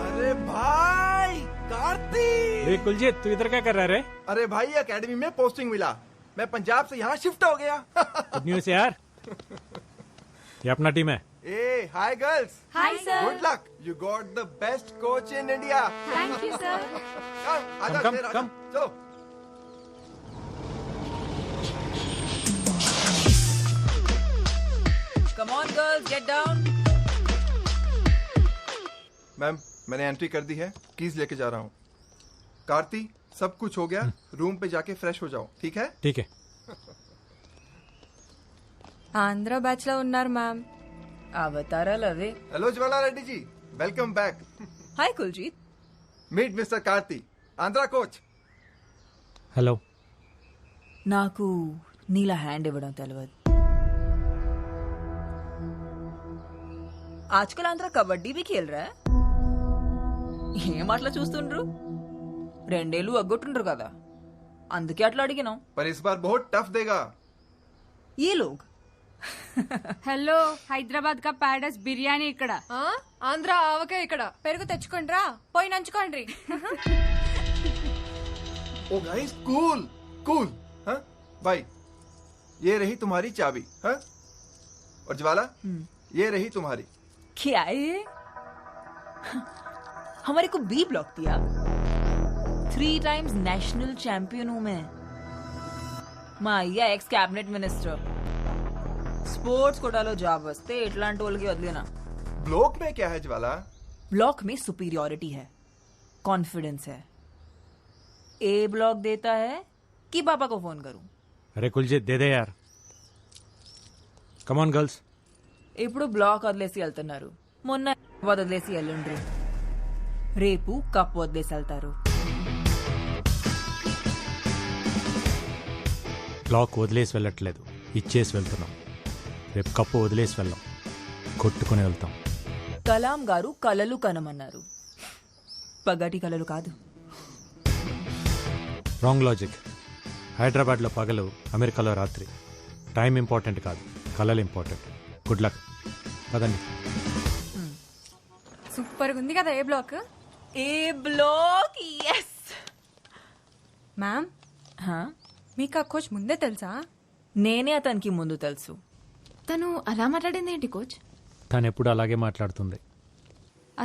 अरे भाई कार्तिक! कुलजीत तू इधर क्या कर रहा है रे? अरे भाई एकेडमी में पोस्टिंग मिला, मैं पंजाब से यहाँ शिफ्ट हो गया। गुड न्यूज़ यार। ये अपना टीम है। ए hi girls. Hi, sir. Good luck, you got the best coach in India. Thank you, sir. आजा Come, शेर, आजा। come. चलो। Come on girls, get down. Ma'am मैंने एंट्री कर दी है, कीज लेके जा रहा हूँ। कार्ती सब कुछ हो गया, रूम पे जाके फ्रेश हो जाओ, ठीक है? ठीक है। ఆంధ్ర బ్యాచ్ లో ఉన్నారు మ్యామ్ అవతారాలు అవే hello Jwala Reddy ji, welcome back. Hi Kuljeet meet mister Karthi, Andhra coach. Hello. నాకు నీలా హ్యాండ్ ఇవ్వడం తెలియదు ఆజ్కల్ ఆంధ్ర కబడ్డీ भी खेल रहा है ఏం అట్లా చూస్తుండ్రు రెండేళ్ళు అగ్గొట్టుండ్రు కదా అందుకే అట్లా అడిగినాం पर इस बार बहुत टफ देगा ये लोग హలో హైదరాబాద్ కా ప్యాడస్ బిర్యానీ ఇక్కడ. ఆంధ్ర ఆవకే ఇక్కడ పెరుగు తెచ్చుకోండి రా పోయి నంచుకోండి. ओ गाइस कूल कूल। हाँ भाई ये रही तुम्हारी चाबी। हाँ और ज्वाला ये रही तुम्हारी। क्या है हमारे को बी ब्लॉक दिया 3 टाइम्स नेशनल चैंपियन हूं मैं మా అయ్య ఎక్స్ క్యాబినెట్ మినిస్టర్ స్పోర్ట్స్ కోటాలో జాబ్ వస్తే ఇట్లాంటి వాళ్ళకి వదిలేనా ब्लॉक में क्या है ज्वाला? ब्लॉक में सुपीरियोरिटी है कॉन्फिडेंस है ए ब्लॉक देता है कि पापा को फोन करूं अरे कुलजीत दे दे यार। Come on girls. ఇప్పుడు బ్లాక్ వదిలేసి వెళ్తున్నారు మొన్న వదిలేసి వెళ్ళండ్రు రేపు కప్ వదిలేసి వెళ్తారు బ్లాక్ వదిలేసి వెళ్ళట్లేదు, ఇచ్చేసి వెళ్తున్నాం. రేపు కప్పు వదిలేసి వెళ్ళాం, కొట్టుకుని వెళ్తాం. కలాం గారు కలలు కనమన్నారు పగటి కలలు కాదు. Wrong logic. హైదరాబాద్లో పగలు, అమెరికాలో రాత్రి. టైం ఇంపార్టెంట్ కాదు, కలలు ఇంపార్టెంట్. Good luck. పదండి. సూపర్ ఉంది కదా ఏ బ్లాక్. ఏ బ్లాక్. ఎస్ మ్యామ్, మీకు ఆ కోచ్ ముందే తెలుసా? నేనే అతనికి ముందు తెలుసు. తను అలా మాట్లాడింది ఏంటి కోచ్? తను ఎప్పుడు అలాగే మాట్లాడుతుంది.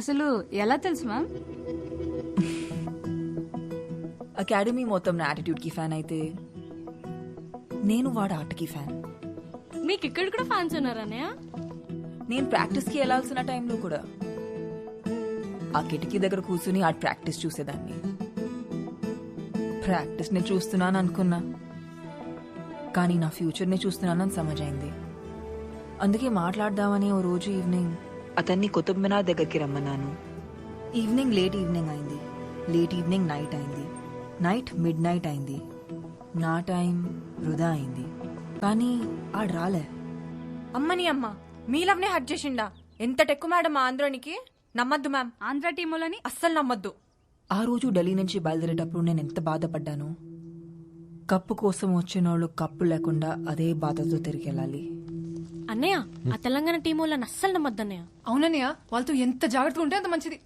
అసలు ఎలా తెలుసు మ్యామ్? అకాడమీ మొత్తం నా యాటిట్యూడ్ కి ఫ్యాన్ అయితే నేను వాడు ఆటకి ఫ్యాన్. మీకు ఇక్కడ కూడా ఫ్యాన్స్ ఉన్నారన్నయ్య? నేను ప్రాక్టీస్ కి వెళ్లాల్సిన టైంలో కూడా ఆ కిటికీ దగ్గర కూర్చుని ఆ ప్రాక్టీస్ చూసేదాన్ని. ప్రాక్టీస్ ని చూస్తున్నాను అనుకున్నా, కానీ నా ఫ్యూచర్ ని చూస్తున్నానని సమజైంది. అందుకే మాట్లాడదామని ఓ రోజు ఈవినింగ్ అతన్ని కుతుబ్ మినార్ దగ్గరికి రమ్మన్నాను. ఈవినింగ్ లేట్ ఈవినింగ్ అయింది, లేట్ ఈవినింగ్ నైట్ అయింది, నైట్ మిడ్ నైట్ అయింది, నా టైం వృధా అయింది. కానీ ఆడు రాలే. అమ్మని అమ్మ, మీ లవ్నే హట్ చేసిండా? ఎంత టెక్కు మేడం ఆంధ్రానికి. నమ్మద్దు మ్యామ్, ఆంధ్ర టీములని అస్సలు నమ్మద్దు. ఆ రోజు ఢిల్లీ నుంచి బయలుదేరేటప్పుడు నేను ఎంత బాధపడ్డాను. కప్పు కోసం వచ్చిన వాళ్ళు కప్పు లేకుండా అదే బాధతో తిరిగి వెళ్ళాలి. అన్నయ్య, ఆ తెలంగాణ టీం వాళ్ళని అస్సలు నమ్మద్దు అన్నయ్య. అవునన్నయ్య, వాళ్ళతో ఎంత జాగ్రత్తగా ఉంటే అంత మంచిది.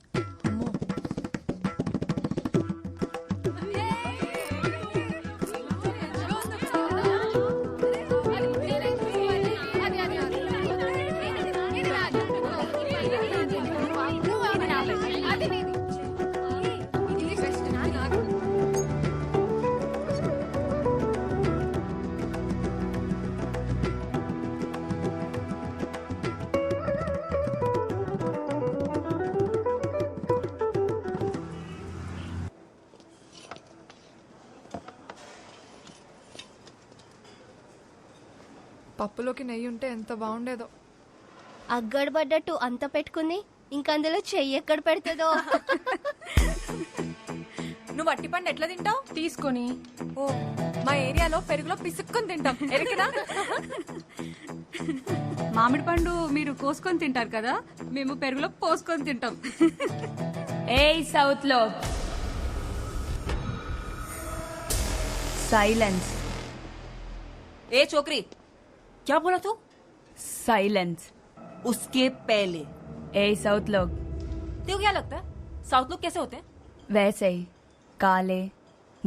పప్పులోకి నెయ్యి ఉంటే ఎంత బాగుండేదో. అగ్గడబడ్డట్టు అంత పెట్టుకుంది, ఇంకందులో చెయ్యి ఎక్కడ పెడుతుందో. నువ్వు అట్టి పండు ఎట్లా తింటావు? తీసుకొని. ఓ, మా ఏరియాలో పెరుగులో పిసుక్కొని తింటాం. ఎరికినా? మామిడి పండు మీరు కోసుకొని తింటారు కదా, మేము పెరుగులో పోసుకొని తింటాం. ఏ సౌత్ లో साइलेंस. ए छोकरी, क्या बोला तू? साइलेंस. उसके पहले ए साउथ लोग. तेरे को क्या लगता है साउथ लोग कैसे होते हैं? वैसे ही, काले,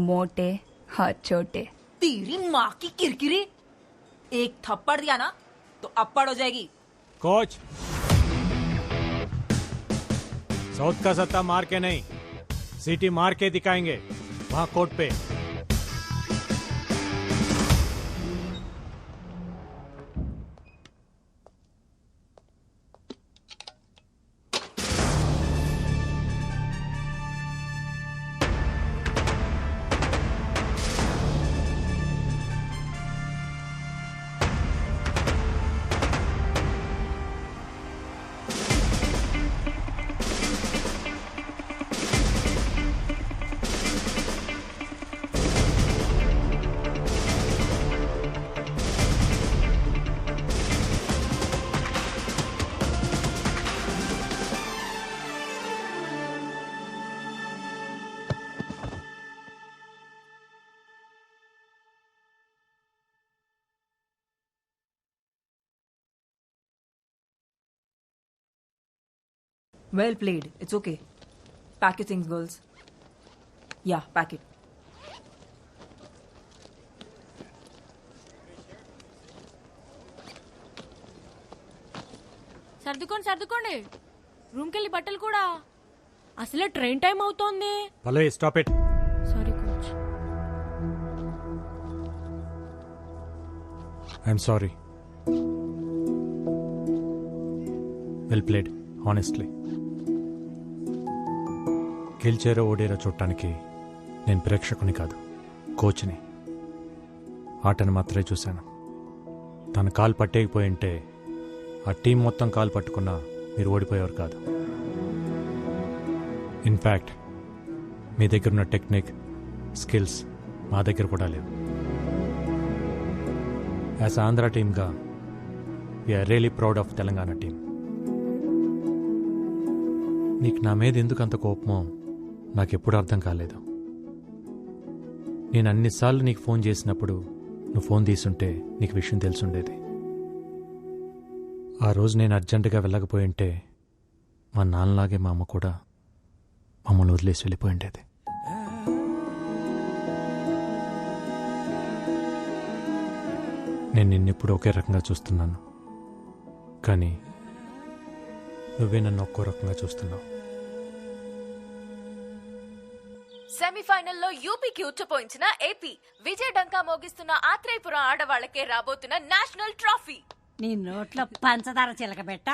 मोटे, हाथ छोटे. तेरी माँ की किरकिरी. एक थप्पड़ दिया ना तो अप्पड़ हो जाएगी. कोच, साउथ का सत्ता मार के नहीं, सिटी मार के दिखाएंगे वहां कोर्ट पे. Well played. It's okay. Pack your things, girls. Yeah, pack it. సర్దుకోండి, రూమ్కి వెళ్ళి బట్టలు కూడా. అసలే ట్రైన్ టైం అవుతోంది. Pallavi, stop it. Sorry coach. I'm sorry. Well played, honestly. గెలిచారో ఓడేరో చూడటానికి నేను ప్రేక్షకుని కాదు, కోచ్ని. ఆటను మాత్రమే చూశాను. తన కాలు పట్టేయకపోయింటే ఆ టీం మొత్తం కాలు పట్టుకున్నా మీరు ఓడిపోయేవారు కాదు. ఇన్ఫ్యాక్ట్ మీ దగ్గర ఉన్న టెక్నిక్, స్కిల్స్ మా దగ్గర కూడా లేవు. యాజ్ ఆంధ్ర టీమ్గా we are really proud of Telangana team. నీకు నా మీద ఎందుకు అంత కోపమో నాకెప్పుడు అర్థం కాలేదు. నేను అన్నిసార్లు నీకు ఫోన్ చేసినప్పుడు నువ్వు ఫోన్ తీసుంటే నీకు విషయం తెలుసుండేది. ఆ రోజు నేను అర్జెంటుగా వెళ్ళకపోయి ఉంటే మా నాన్నలాగే మా అమ్మ కూడా మమ్మల్ని వదిలేసి వెళ్ళిపోయి ఉండేది. నేను నిన్నెప్పుడు ఒకే రకంగా చూస్తున్నాను, కానీ నువ్వే నన్ను ఒక్కో రకంగా చూస్తున్నావు. సెమీఫైనల్లో యూపీకి ఉచ్చపోయించిన ఏపీ, విజయ డంకా మోగిస్తున్న ఆత్రేయపురం ఆడవాళ్లకే రాబోతున్న నేషనల్ ట్రోఫీ. నీ నోట్లో పంచదార చిలకబెట్ట.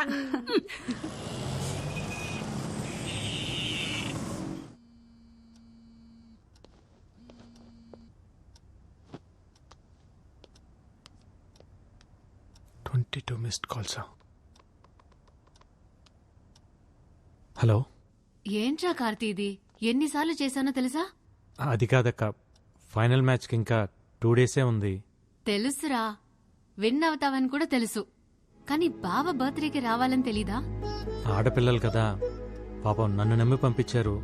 మిస్డ్ కాల్సా? హలో, ఏంట్రా కార్తీ ఇది? ఎన్నిసార్లు చేశానో తెలుసా? అది కాదక్క, ఫైనల్ మ్యాచ్కి ఇంకా 2 డేసే ఉంది. తెలుసురా, విన్ అవుతావని కూడా తెలుసు, కానీ బావ బర్త్డేకి రావాలని తెలీదా? ఆడపిల్లలు కదా పాపం, నన్ను నమ్మి పంపించారు.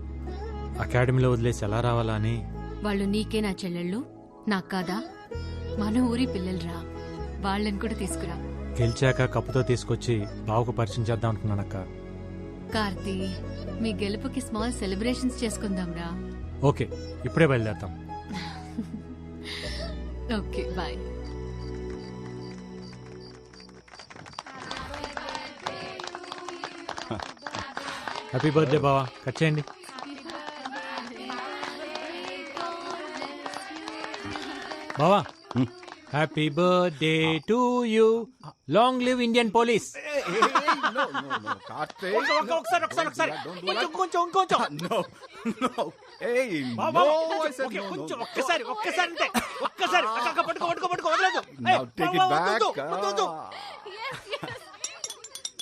అకాడమీలో వదిలేసి ఎలా రావాలా అని. వాళ్ళు నీకే నా చెల్లెళ్ళు, నాకు కాదా? మన ఊరి పిల్లలురా, వాళ్ళని కూడా తీసుకురా. గెలిచాక కప్పుతో తీసుకొచ్చి బావకు పరిచయం చేద్దాం అనుకున్నానక్క. కార్తీ, మీ గెలుపుకి స్మాల్ సెలబ్రేషన్స్ చేసుకుందాంరా. ఓకే, ఇప్పుడే బయలుదేరతాం. Okay, bye. హ్యాపీ బర్త్డే బావా, కట్ చేయండి. బావా, happy birthday to you, long live Indian police.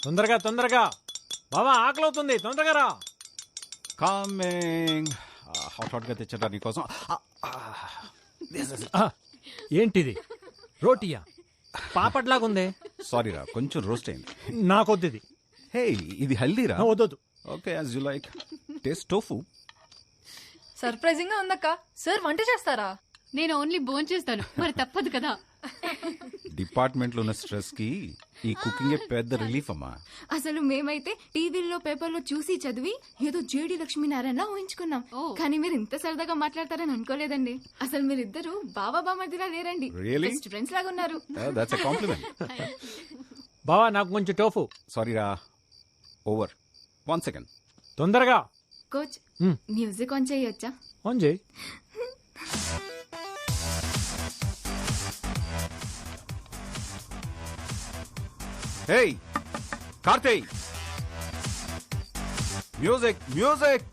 తొందరగా తొందరగా బావా, ఆకలి అవుతుంది, తొందరగా రా. కమింగ్. హాట్ గా తెచ్చరా నీకోసం. ఏంటిది, రోటీయా? పాపట్లాగుంది. సారీ రా, కొంచెం రోస్ట్ అయింది. నాకొద్దు ఇది. హే, ఇది హెల్దీరా. వద్దొద్దు. Okay, as you like. Taste tofu. Surprising గా ఉందక్క. సార్ వంట చేస్తారా? నేను ఓన్లీ భోంచేస్తాను, మరి తప్పదు కదా. డిపార్ట్మెంట్ లో ఉన్న స్ట్రెస్ కి ఈ కుకింగ్ పెద్ద రిలీఫ్ అమ్మా. అసలు మేమైతే టీవీలో పేపర్లో చూసి చదివి ఏదో జేడి లక్ష్మీనారాయణ ఊహించుకున్నాం, కానీ మీరు ఇంత సరదాగా మాట్లాడతారని అనుకోలేదండి. అసలు మీరిద్దరు బావా బామర్దిలా లేరండి, Really? బెస్ట్ ఫ్రెండ్స్ లాగా ఉన్నారు. That's a compliment. బావా, నాకు కొంచెం టోఫు. సారీ రా, ఓవర్. 1 సెకండ్. తొందరగా. కోచ్, మ్యూజిక్ ఆన్ చేయొచ్చా? ఆన్ చేయి. హే కార్తీక్, మ్యూజిక్ మ్యూజిక్.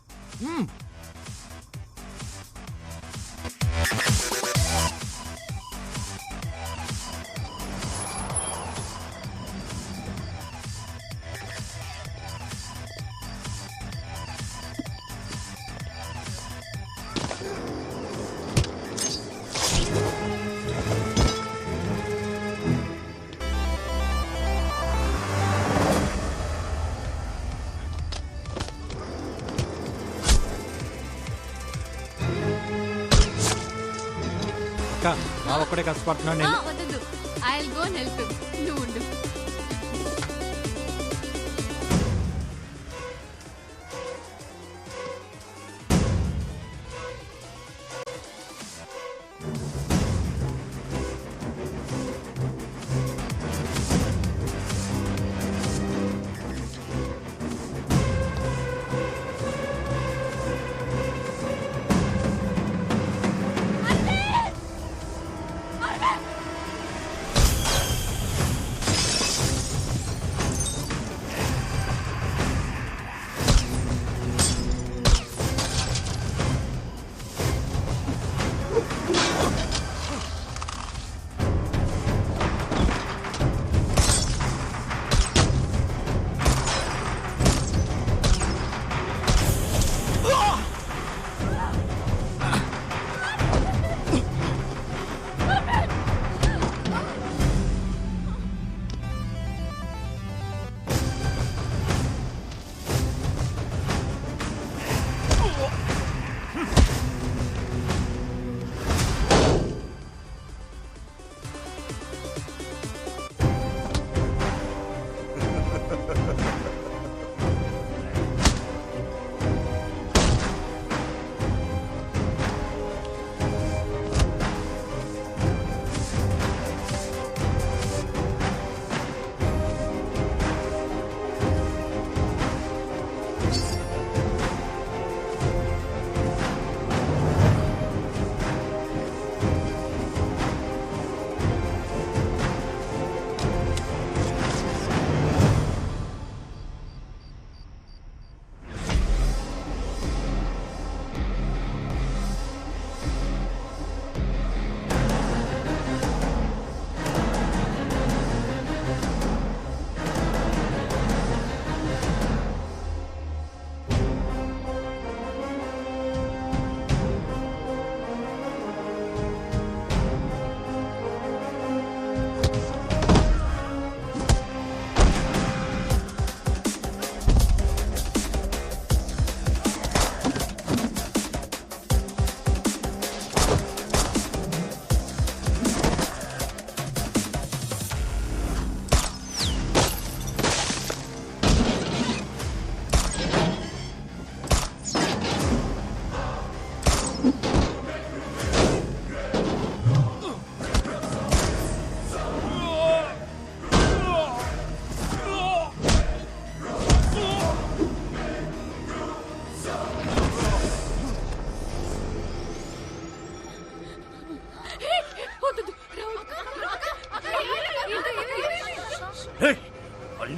అక్క, బావ ఒక్కడే కష్టపడుతున్నాను నేను. వద్దు, I will go and help him. నువ్వు ఉండు.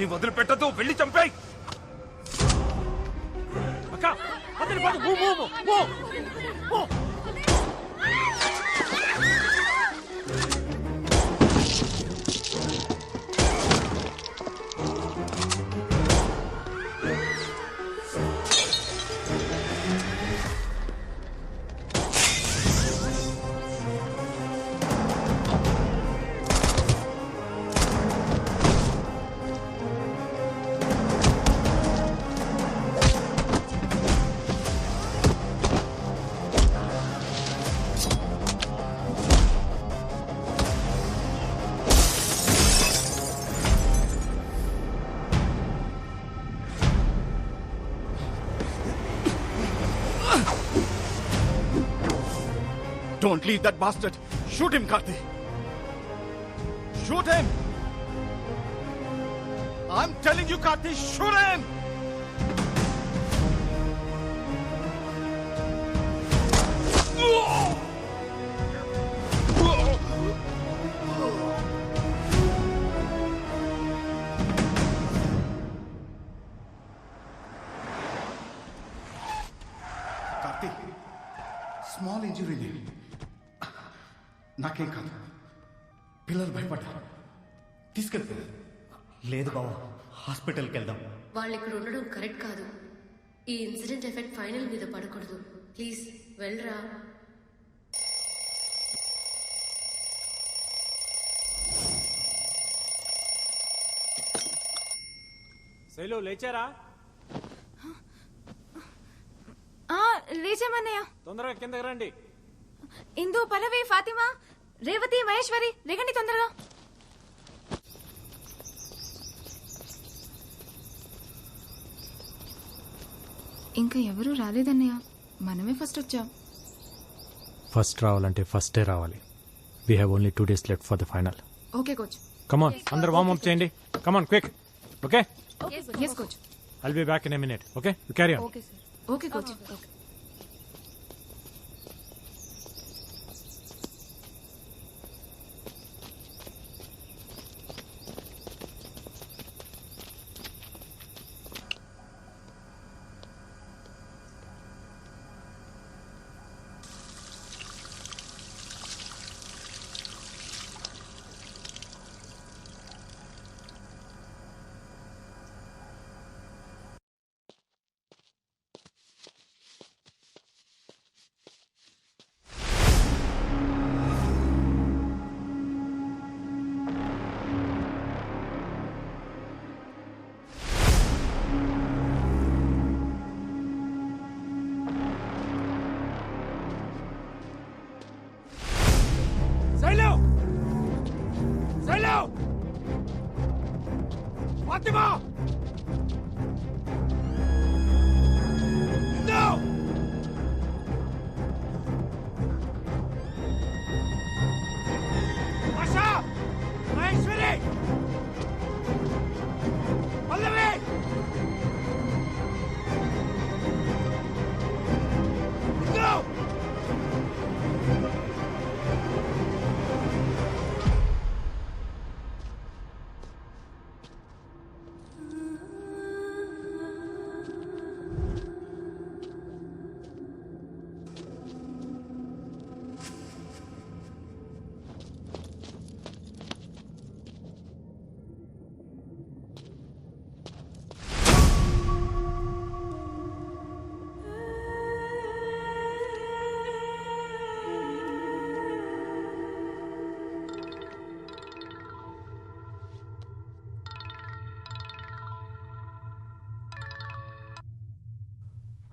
వాడిని వదిలిపెట్టదు, వెళ్ళి చంపేయ్. అక్క అతని పడు move move move move. Don't leave that bastard. Shoot him, Karthi. Shoot him. I'm telling you, Karthi, shoot him. Karthi, small injury. నాకేం కాదు, పిల్లలు భయపడ్డారు, తీసుకెళ్తా. లేదు బావ, హాస్పిటల్కి వెళ్దాం. వాళ్ళు ఇక్కడ ఉండడం కరెక్ట్ కాదు. ఈ ఇన్సిడెంట్ ఎఫెక్ట్ ఫైనల్ మీద పడకూడదు. ప్లీజ్ వెళ్ళరా. శైలు లేచారా? లేచామన్నయ్య. తొందరగా కిందకి రండి. ఇందు, పల్లవి, ఫాతిమా, రేవతి, మహేశ్వరి, రేగండి తొందరగా. ఇంకా ఎవరూ రాలేదన్నయ్య, మనమే ఫస్ట్ వచ్చాం. ఫస్ట్ రావాలంటే ఫస్టే రావాలి. We have only 2 days left for the final. Okay coach. Come on, అందరు వార్మ్ అప్ చేయండి. Come on quick. Okay, yes coach. I'll be back in a minute. Okay, you carry on. Okay sir. Okay coach. Okay. Fatima! Indu! Asha! Maheshwari! Pallavi! Indu!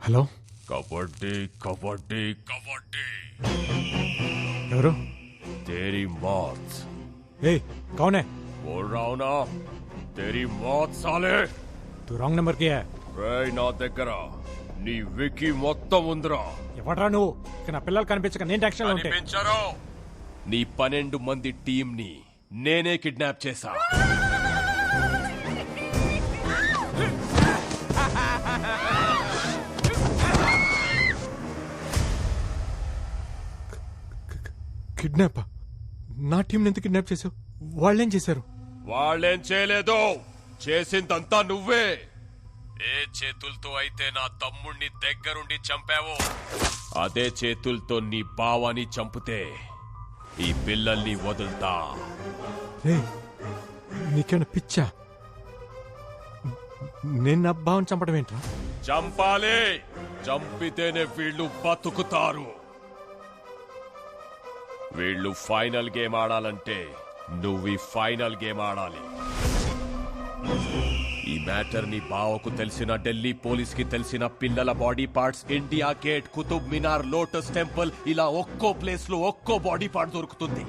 Hello, kabaddi kabaddi kabaddi. ఎవరు? तेरी मौत. ఏ कौन है? बोल रहा हूं ना, तेरी मौत साले. तू रॉन्ग नंबर की है. రేయ్, నా దగ్గర నీ వికీ మొత్తం ఉందిరా. ఎవడ్రా నువ్వు? ఇక నా పిల్లలు కనిపించక నేను టెన్షన్ లో ఉంటే. కనిపించరు. నీ 12 మంది టీం ని నేనే కిడ్నాప్ చేశా. కిడ్నాప్? నా టీం ఎందుకు కిడ్నాప్ చేసావు? వాళ్ళేం చేశారు? వాళ్ళేం చేయలేదు, చేసిందంతా నువ్వే. ఏ చేతులతో అయితే నా తమ్ముణ్ణి దగ్గరుండి చంపావో అదే చేతులతో నీ బావని చంపితే ఈ పిల్లల్ని వదులుతా. నీకేమైనా పిచ్చా? నేను నా బావని చంపడం ఏంట్రా? చంపాలి. చంపితేనే వీళ్ళు బతుకుతారు. వీళ్ళు ఫైనల్ గేమ్ ఆడాలంటే నువ్వు ఈ ఫైనల్ గేమ్ ఆడాలి. ఈ మ్యాటర్ ని బావకు తెలిసిన, ఢిల్లీ పోలీస్ కి తెలిసిన, పిల్లల body parts India gate, Qutub Minar, lotus temple ఇలా ఒక్కో ప్లేస్ లో ఒక్కో బాడీ పార్ట్ దొరుకుతుంది.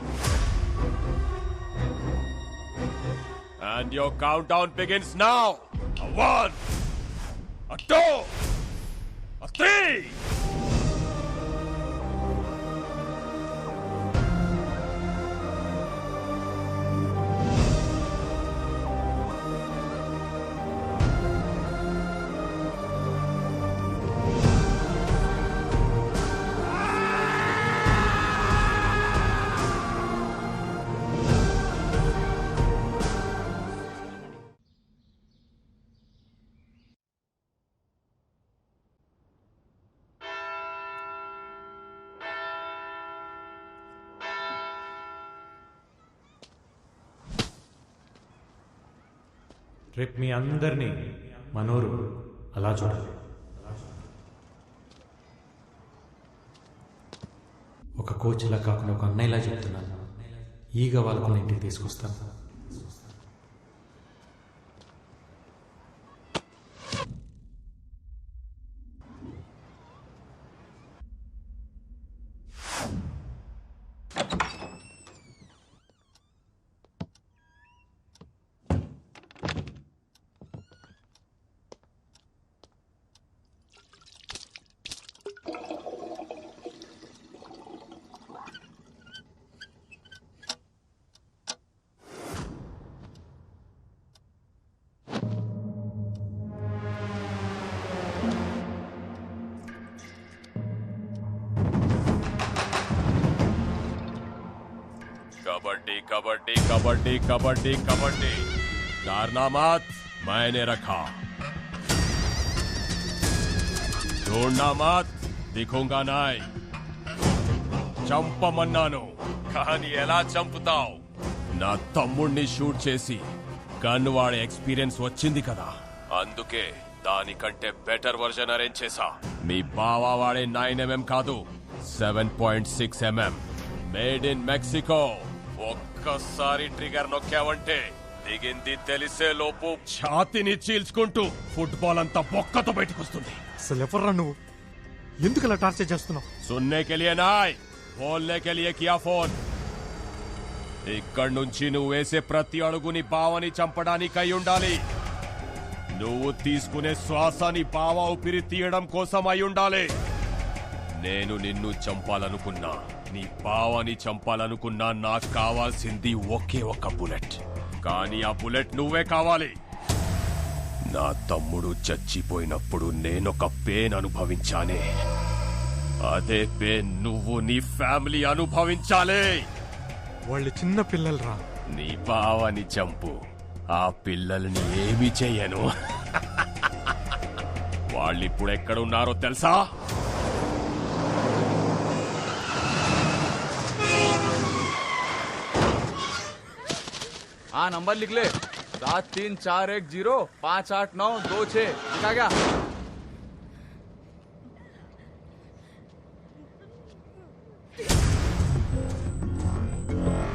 And your countdown begins now. A 1, a 2, a 3. రేపు మీ అందరినీ మనోరు అలా చూడాలి. ఒక కోచ్లా కాకుండా ఒక అన్నయ్యలా చెప్తున్నాను. ఈగ వాళ్ళకు ఇంటికి తీసుకొస్తాను. कबड्डी कबड्डी कबड्डी कबड्डी कबड्डी कारनामात मैंने रखा, ढूंढना मत, दिखूंगा नहीं. చంపమన్నాను కానీ ఎలా చంపుతావు? నా తమ్ముణ్ణి షూట్ చేసి గన్ వాడే ఎక్స్పీరియన్స్ వచ్చింది కదా, అందుకే దానికంటే బెటర్ వర్జన్ అరేంజ్ చేశా. మీ బావా వాడే 9mm కాదు, 7.6mm మేడ్ ఇన్ మెక్సికో. ఒక్కసారి ట్రిగర్ నొక్కావంటే దిగింది తెలిసే లోపు ఛాతిని చీల్చుకుంటూ ఫుట్బాల్ అంతా బొక్కతో బయటకు వస్తుంది. అసలు ఎవర్రా నువ్వు? ఎందుకు అలా టార్చర్ చేస్తున్నావు? సున్నే కే లియే నాయ్, బోల్నే కే లియే కియా ఫోన్. ఇక్కడి నుంచి నువ్వు వేసే ప్రతి అడుగుని బావని చంపడానికి అయి ఉండాలి. నువ్వు తీసుకునే శ్వాసని బావ ఊపిరి తీయడం కోసం అయి ఉండాలి. నేను నిన్ను చంపాలనుకున్నా, నీ బావని చంపాలనుకున్నా, నాకు కావాల్సింది ఒకే ఒక బుల్లెట్. కానీ ఆ బుల్లెట్ నువ్వే కావాలి. నా తమ్ముడు చచ్చిపోయినప్పుడు నేనొక పెయిన్ అనుభవించానే, అదే పెయిన్ నువ్వు నీ ఫ్యామిలీ అనుభవించాలి. వాళ్ళు చిన్న పిల్లలు రా. నీ బావని చంపు, ఆ పిల్లల్ని ఏమి చెయ్యను. వాళ్ళిప్పుడు ఎక్కడున్నారో తెలుసా? हाँ नंबर लिख ले, 7341058926. लिखा क्या?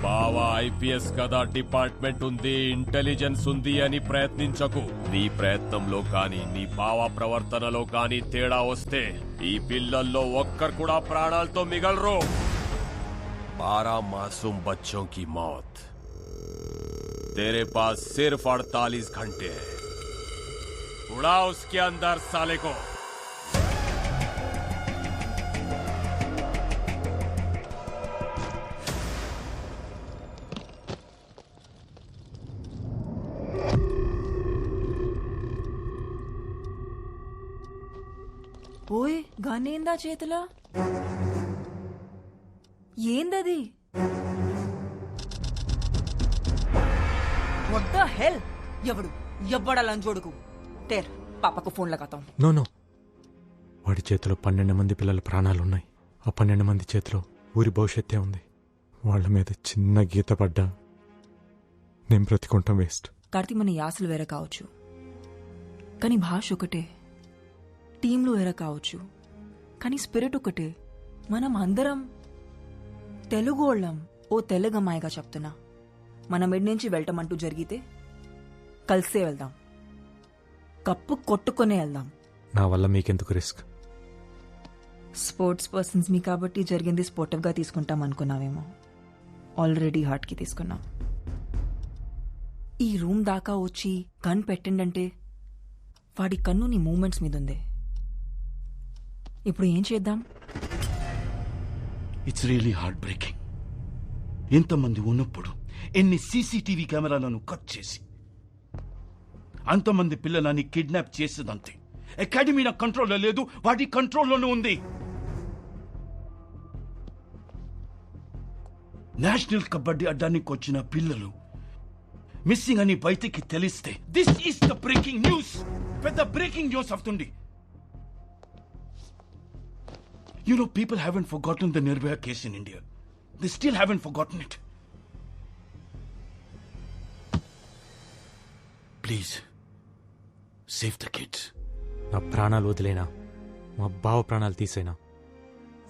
బావా ఐపీఎస్ కదా, డిపార్ట్మెంట్ ఉంది, ఇంటెలిజెన్స్ ఉంది అని ప్రయత్నించకు. నీ ప్రయత్నంలో కానీ నీ బావా ప్రవర్తనలో కానీ తేడా వస్తే ఈ పిల్లల్లో ఒక్కరు కూడా ప్రాణాలతో మిగలరు. 12 मासूम बच्चों की मौत, तेरे पास सिर्फ 48 घंटे है. उड़ा उसके अंदर साले को. ఓయ్ గనేందా చేతిలో? ఏందది? What the hell? ఎవడు ये बड़ा लंचोड़ को तेर पापा को फोन लगाता हूँ. నో నో, వాడి చేతిలో 12 మంది పిల్లల ప్రాణాలున్నాయి. ఆ 12 మంది చేతిలో ఊరి భవిష్యత్తే ఉంది. వాళ్ళ మీద చిన్న గీత పడ్డా నేను బ్రతికుంటాం వేస్ట్. కార్తీ మన యాసలు వేరే కావచ్చు, కానీ భాష ఒకటే. టీంలో వేరే కావచ్చు, కానీ స్పిరిట్ ఒకటే. మనం అందరం తెలుగు వాళ్ళం. ఓ తెలుగు అమ్మాయిగా చెప్తున్నా, మన మిడ్ నుంచి వెళ్ళటమంటూ జరిగితే కలిసే వెళ్దాం, కప్పు కొట్టుకునే వెళ్దాం. నా వల్ల మీకెందుకు రిస్క్? స్పోర్ట్స్ పర్సన్స్ మీ కాబట్టి జరిగింది స్పోర్టివ్గా తీసుకుంటాం అనుకున్నావేమో. ఆల్రెడీ హార్ట్కి తీసుకున్నాం. ఈ రూమ్ దాకా వచ్చి గన్ పెట్టిండంటే వాడి కన్ను నీ మూమెంట్స్ మీద ఉంది. ఇప్పుడు ఏం చేద్దాం? It's really heart breaking. ఇంతమంది ఉన్నప్పుడు ఎన్ని సీసీటీవీ కెమెరాలను కట్ చేసి అంతమంది పిల్లలని కిడ్నాప్ చేసేదంతే. అకాడమీ నా కంట్రోల్లో లేదు, వాడి కంట్రోల్లోనే ఉంది. నేషనల్ కబడ్డీ అడ్డానికి వచ్చిన పిల్లలు మిస్సింగ్ అని బయటికి తెలిస్తే this is the breaking news. పెద్ద బ్రేకింగ్ న్యూస్ అవుతుంది. You know, people haven't forgotten the Nirbhaya case in India. They still haven't forgotten it. Please, save the kids. నా ప్రాణాలు వదిలేనా, మా బావ ప్రాణాలు తీసేనా,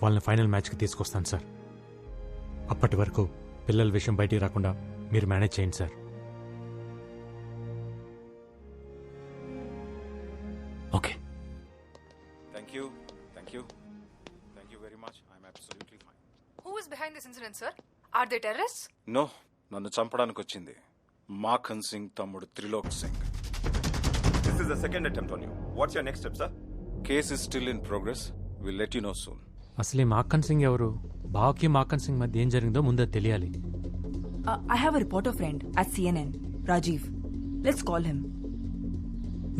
వాళ్ళని ఫైనల్ మ్యాచ్కి తీసుకొస్తాను సార్. అప్పటి వరకు పిల్లల విషయం బయటికి రాకుండా మీరు మేనేజ్ చేయండి sir. Okay. Thank you, thank you, thank you very much. I'm absolutely fine. Who is behind this incident, sir? Are they terrorists? No, నన్ను చంపడానికి వచ్చింది మాఖన్ సింగ్ తమ్ముడు Trilok Singh. This is the second attempt on you. What's your next step, sir? Case is still in progress. Will let you know soon. అసలు ఈ మాక్కన్ సింగ్ ఎవరు? బావకి మాక్కన్ సింగ్ మధ్య ఏం జరిగిందో ముందే తెలియాలి. I have a reporter friend at CNN, Rajiv. Let's call him.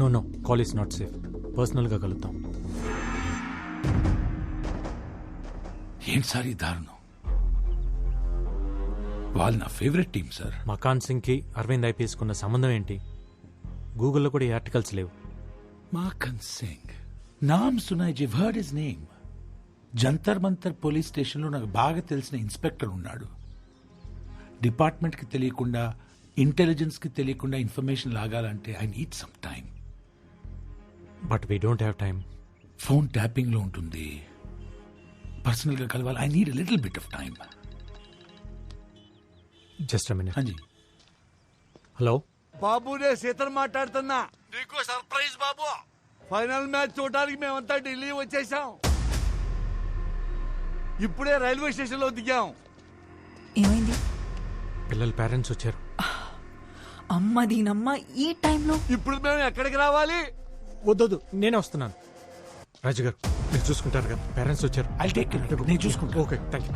No no, call is not safe. పర్సనల్గా కలుద్దాం. ఏంటి సార్ ఈ దారుణం? వాళ్ళు నా ఫేవరెట్ టీం సార్. మకాన్ సింగ్కి అరవింద్ ఐపీఎస్ కున్న సంబంధం ఏంటి? గూగుల్లో కూడా ఈ ఆర్టికల్స్ లేవు. మాఖన్ సింగ్ నామ్ సునాయ్ జివ్ heard his name. Jantar Mantar police స్టేషన్లో నాకు బాగా తెలిసిన ఇన్స్పెక్టర్ ఉన్నాడు. డిపార్ట్మెంట్కి తెలియకుండా, ఇంటెలిజెన్స్కి తెలియకుండా ఇన్ఫర్మేషన్ లాగాలంటే I need some time. But we don't have time. Phone ట్యాపింగ్లో ఉంటుంది. పర్సనల్గా కలవాలి. I need little bit of time. Just a minute. హాంజీ. హలో బాబు, నేను సీతను మాట్లాడుతున్నా. నీకు సర్ప్రైజ్ బాబు. ఫైనల్ మ్యాచ్ చూడడానికి మేమంతా ఢిల్లీ వచ్చేసాం. ఇప్పుడే రైల్వే స్టేషన్ లో దిగాం. ఏమైంది? పిల్లల పేరెంట్స్ వచ్చారు. అమ్మ దీనమ్మ ఈ టైంలో. ఇప్పుడు మేము ఎక్కడికి రావాలి? వద్దొద్దు, నేనే వస్తున్నాను. రాజు గారు మీరు చూసుకుంటారు కదా, పేరెంట్స్ వచ్చారు. I take care. నేను చూసుకుంటా. Okay, thank you.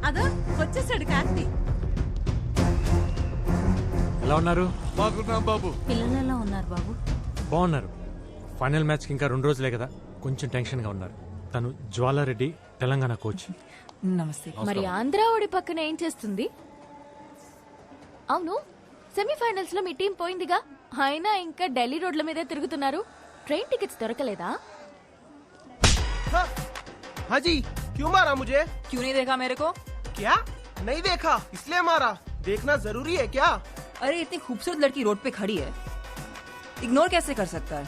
అదో వచ్చేసాడు కార్తీ. ఎలా ఉన్నారు? బాగున్నాం బాబు. పిల్లలు ఎలా ఉన్నారు బాబు? బాగున్నారు. ఫైనల్ మ్యాచ్కి ఇంకా 2 రోజులే కదా, కొంచెం టెన్షన్గా ఉన్నారు. తను జ్వాలారెడ్డి, తెలంగాణ కోచ్. నమస్తే. మరి ఆంధ్రావుడి పక్కన ఏం చేస్తుంది? అవును, సెమీఫైనల్స్ లో మీ టీం పోయిందిగా, అయినా ఇంకా ఢిల్లీ రోడ్ల మీదే తిరుగుతున్నారు. ట్రైన్ టికెట్స్ దొరకలేదా? हाँ जी, क्यों मारा मुझे? क्यों नहीं देखा मेरे को? क्या नहीं देखा? इसलिए मारा? देखना जरूरी है क्या? अरे इतनी खूबसूरत लड़की रोड पे खड़ी है, इग्नोर कैसे कर सकता है?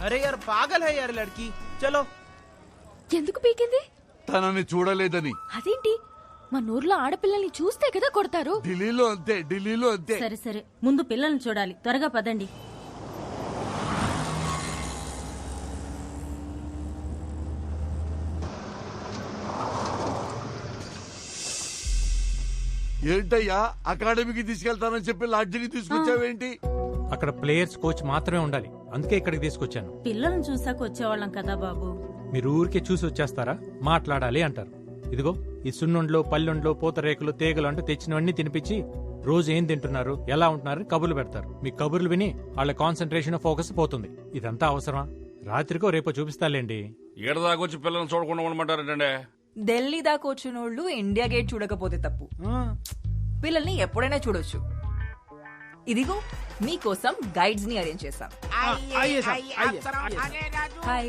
अरे यार पागल है यार लड़की. चलो. ఎందుకు పీకింది? తనని చూడలేదని. అదేంటి, మన ఊర్లో ఆడపిల్లల్ని చూస్తే కదా కొడతారు. ఢిల్లీలో అంతే, ఢిల్లీలో అంతే. సరే సరే, ముందు పిల్లల్ని చూడాలి. త్వరగా పదండి. ఏంటయ్యా, అకాడమీకి తీసుకెళ్తానని చెప్పి లాడ్జికి తీసుకొచ్చావేంటి? అక్కడ ప్లేయర్స్, కోచ్ మాత్రమే ఉండాలి, అందుకే ఇక్కడికి తీసుకొచ్చాను. పిల్లల్ని చూసాక వచ్చేవాళ్ళం కదా బాబు. మీరు ఊరికే చూసి వచ్చేస్తారా? మాట్లాడాలి అంటారు. ఇదిగో ఈ సున్నుండ్లు, పల్లెండ్లు, పూతరేకులు, తీగలు అంటూ తెచ్చినవన్నీ తినిపించి రోజు ఏం తింటున్నారు, ఎలా ఉంటున్నారు కబుర్లు పెడతారు. మీ కబుర్లు విని వాళ్ళ కాన్సన్ట్రేషన్, ఫోకస్ పోతుంది. ఇదంతా అవసరమా? రాత్రికో రేపో చూపిస్తాలేండి. ఏడదాకొచ్చి పిల్లల్ని చూడకుండా ఉండమంటారంటే ఢిల్లీ దాకా వచ్చిన వాళ్ళు ఇండియా గేట్ చూడకపోతే తప్పు. పిల్లల్ని ఎప్పుడైనా చూడొచ్చు. ఇదిగో మీకోసం గైడ్స్ ని अरेंज చేశాం. हाय,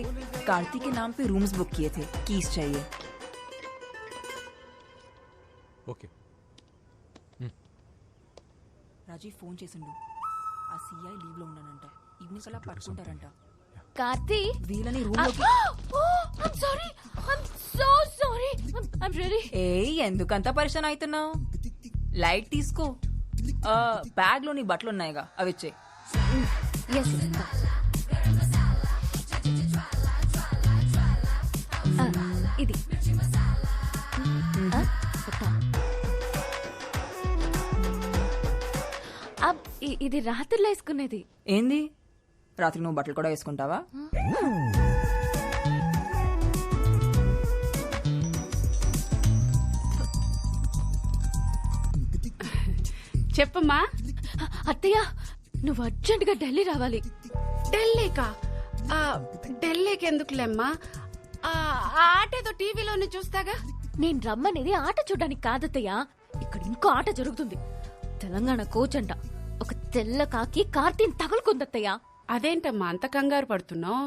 कार्तिक के नाम पे रूम्स बुक किए थे, कीज चाहिए. ఓకే. రాజీవ్ ఫోన్ చేసిండు. ఆ సిఐ లీవ్ లో ఉన్నానంట. ఈవినింగ్ కల్లా పట్టుకుంటారంట. కార్తీ వీళ్ళని రూమ్ లోకి ఏ ఎందుకంత పరిశాన్ అవుతున్నావు? లైట్ తీసుకో. బ్యాగ్ లో నీ బట్టలు ఉన్నాయిగా, అవి ఇచ్చే. ఇది ఇది రాత్రిలో వేసుకునేది. ఏంది, రాత్రి నువ్వు బట్టలు కూడా వేసుకుంటావా? చెప్పమ్మా. అత్తయ్య, నువ్వు అర్జెంట్ గా ఢిల్లీ రావాలి. ఢిల్లీకా? ఢిల్లీకి ఎందుకులేమ్మా, ఆట ఏదో టీవీలోనే చూస్తాగా. నేను రమ్మనేది ఆట చూడడానికి కాదత్తయ్య, ఇక్కడ ఇంకో ఆట జరుగుతుంది. తెలంగాణ కోచ్ అంట, ఒక తెల్ల కాకి కార్తీని తగులుకుందత్తయ్య. అదేంటమ్మా అంత కంగారు పడుతున్నావు?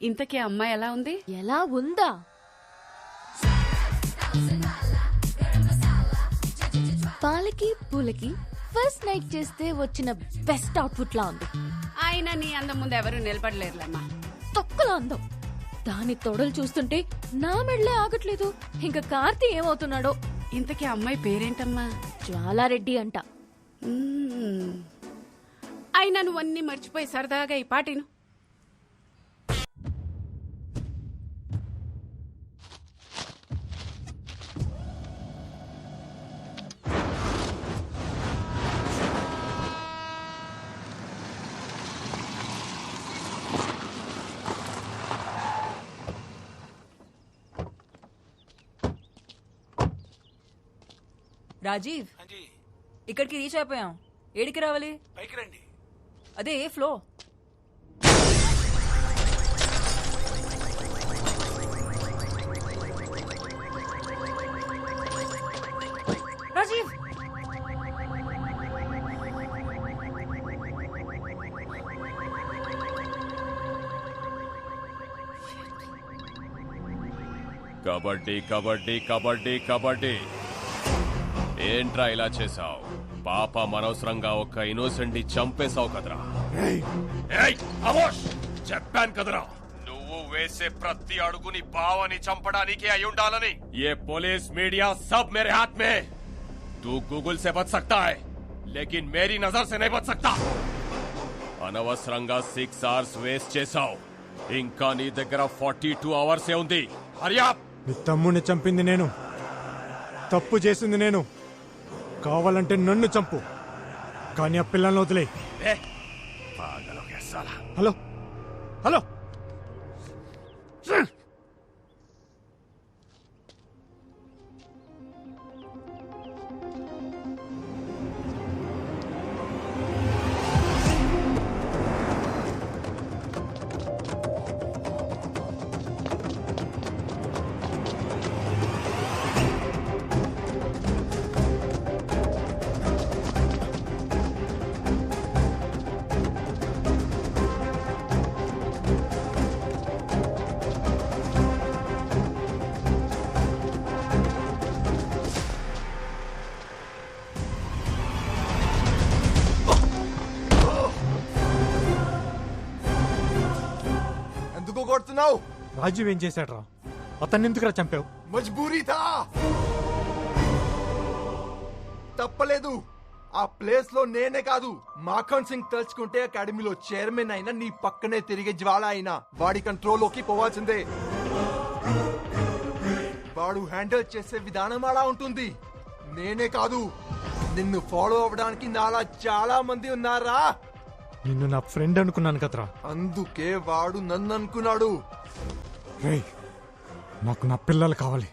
ఇంతకీ అమ్మాయి ఎలా ఉంది? ఎలా ఉందా? పాలకి పూలకి ఫస్ట్ నైట్ చేస్తే వచ్చిన బెస్ట్ అవుట్ఫుట్ లా ఉంది. ఆయన నీ అందం ముందు ఎవరు నిలబడలేరులేమ్మా. తొక్కలో అందం. దాని తొడలు చూస్తుంటే నా మెడలే ఆగట్లేదు. ఇంకా కార్తీ ఏమవుతున్నాడో. ఇంతకీ అమ్మాయి పేరేంటమ్మా? జ్వాలారెడ్డి అంట. అయినా నువ్వన్నీ మర్చిపోయి సరదాగా ఈ పాటిను. రాజీవ్, ఇక్కడికి రీచ్ అయిపోయాం. ఏడికి రావాలి? పైకి రండి. అదే ఏ ఫ్లో? రాజీవ్, కబడ్డీ కబడ్డీ కబడ్డీ కబడ్డీ. ఏంట్రా ఇలా చేసావు? పాప అనవసరంగా ఒక ఇన్నోసెంట్ ని చంపేశావు కదరా. చెప్పాను కదరా, నువ్వు వేసే ప్రతి అడుగుని బావని చంపడానికి అయి ఉండాలని. ఏ పోలీస్ మీడియా సబ్ మేరే హాత్ మే. తూ గూగుల్ సే బచ్ సక్తా హై, లేకిన్ మేరీ నజర్ సే నహీ బచ్ సక్తా. అనవసరంగా 6 hours వేస్ట్ చేశావు. ఇంకా నీ దగ్గర 42 hours ఉంది. హరియా. నీ తమ్ముడిని చంపింది నేను, తప్పు చేసింది నేను. కావాలంటే నన్ను చంపు, కానీ ఆ పిల్లల్ని వదిలే. హలో హలో, కొడుతున్నావు? రాజీవ్ ఏం చేశాడ్రా? అతన్ని ఎందుకురా చంపావు? మజ్బూరీ థా. తప్పలేదు. ఆ ప్లేస్ లో నేనే కాదు, మాఖన్ సింగ్ తలుచుకుంటే అకాడమీలో చైర్మన్ అయినా నీ పక్కనే తిరిగే జ్వాల అయినా వాడి కంట్రోల్లోకి పోవాల్సిందే. వాడు హ్యాండిల్ చేసే విధానం అలా ఉంటుంది. నేనే కాదు, నిన్ను ఫాలో అవ్వడానికి నాలా చాలా మంది ఉన్నారా. నిన్ను నా ఫ్రెండ్ అనుకున్నాను కదరా, అందుకే వాడు నన్ను అనుకున్నాడు. రేయ్, నాకు నా పిల్లలు కావాలి.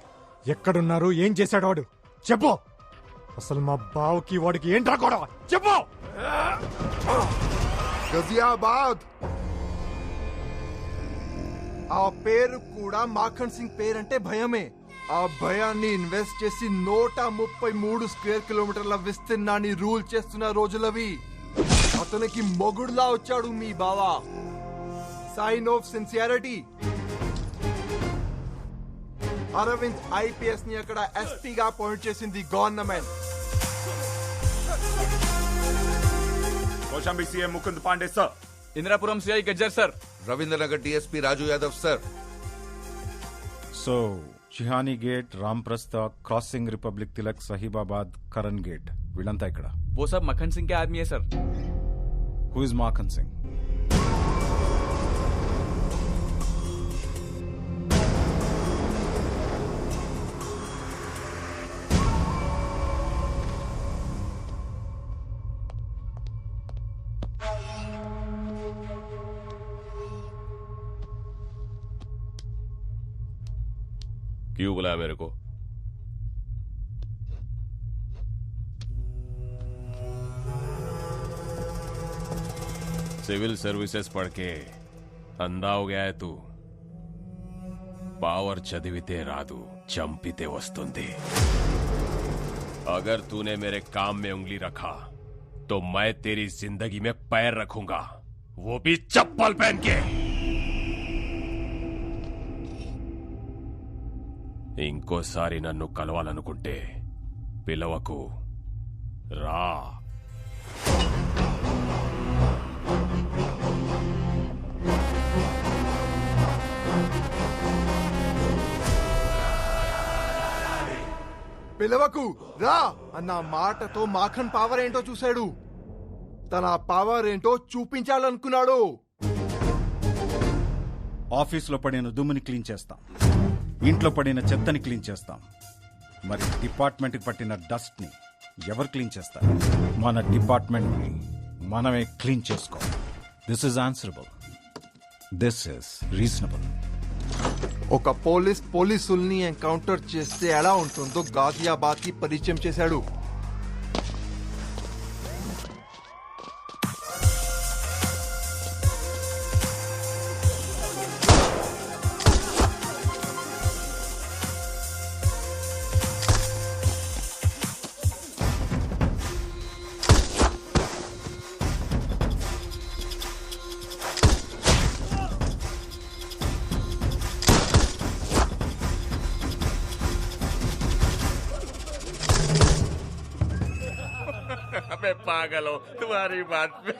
ఎక్కడున్నారు? ఏం చేశాడు వాడు? చెప్పు. అసలు మా బావకి వాడికి ఏంట్రా గొడవ? చెప్పు. గజియాబాద్. ఆ పేరు కూడా మాఖన్ సింగ్ పేరంటే భయమే. ఆ భయాన్ని ఇన్వెస్ట్ చేసి 133 స్క్వేర్ కిలోమీటర్ల విస్తీర్ణాన్ని రూల్ చేస్తున్న రోజులవి. అతనికి మొగుడులా వచ్చాడు మీ బావా. Sign off sincerity. Arvind IPS ని అక్కడ ఎస్పీగా అపాయింట్ చేసింది government. Kaushambi CM Mukund Pandey sir. Indirapuram CI Gajjar sir. Ravindranagar DSP Raju Yadav sir. So చిహానీ gate, Ramprastha, crossing, republic Tilak, Sahibabad, Karan gate వీళ్ళంతా ఇక్కడ. वो सब मक्खन सिंह के आदमी है sir. Who is Makhan Singh? क्यों बुलाया मेरे को? सिविल सर्विसेज पढ़ के अंधा हो गया है तू. पावर चदिविते रादू चंपिते वस्तुंदी. अगर तूने मेरे काम में उंगली रखा तो मैं तेरी जिंदगी में पैर रखूंगा, वो भी चप्पल पहन के. ఇంకోసారి నన్ను కలవాలనుకుంటే పిలవకు, రా. పిలవకు రా అన్న మాటతో మాఖన్ పవర్ ఏంటో చూశాడు. తన పవర్ ఏంటో చూపించాలనుకున్నాడు. ఆఫీస్లో పడిన దుమ్ముని క్లీన్ చేస్తాం, ఇంట్లో పడిన చెత్తని క్లీన్ చేస్తాం. మరి డిపార్ట్మెంట్కి పట్టిన డస్ట్ని ఎవరు క్లీన్ చేస్తారు? మన డిపార్ట్మెంట్ని మనమే క్లీన్ చేసుకోవాలి. This is answerable. This is reasonable. ఒక పోలీసుల్ని ఎన్కౌంటర్ చేస్తే ఎలా ఉంటుందో గాజియాబాద్ కి పరిచయం చేశాడు. मैं पागल हूँ तुम्हारी बात पे.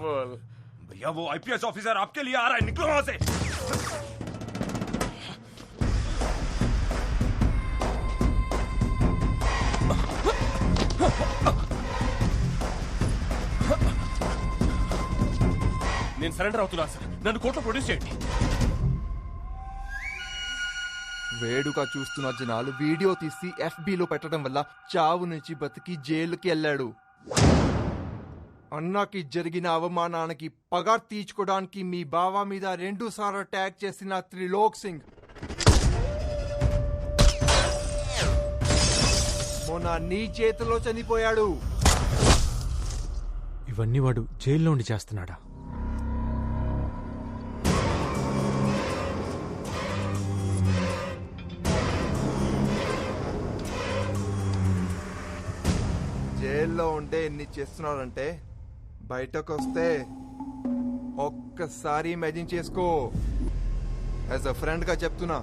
बोल भैया वो आईपीएस ऑफिसर आपके लिए आ रहा है, निकलो वहां से. నేను సరెండర్ అవుతున్నా సార్, నన్ను కోర్టులో ప్రొడ్యూస్ చేయండి. వేడుక చూస్తున్న జనాలు వీడియో తీసి ఎఫ్బీలో పెట్టడం వల్ల చావు నుంచి బతికి జైలుకి వెళ్ళాడు. అన్నకి జరిగిన అవమానానికి పగ తీర్చుకోవడానికి మీ బావ మీద 2 సార్లు అటాక్ చేసిన త్రిలోక్ సింగ్ మొన్న నీ చేతిలో చనిపోయాడు. ఇవన్నీ వాడు జైల్లో ఉండి చేస్తున్నాడా? జైల్లో ఉండే ఎన్ని చేస్తున్నాడంటే బయటకు వస్తే ఒక్కసారి ఇమాజిన్ చేసుకో. యాజ్ అ ఫ్రెండ్ గా చెప్తున్నా,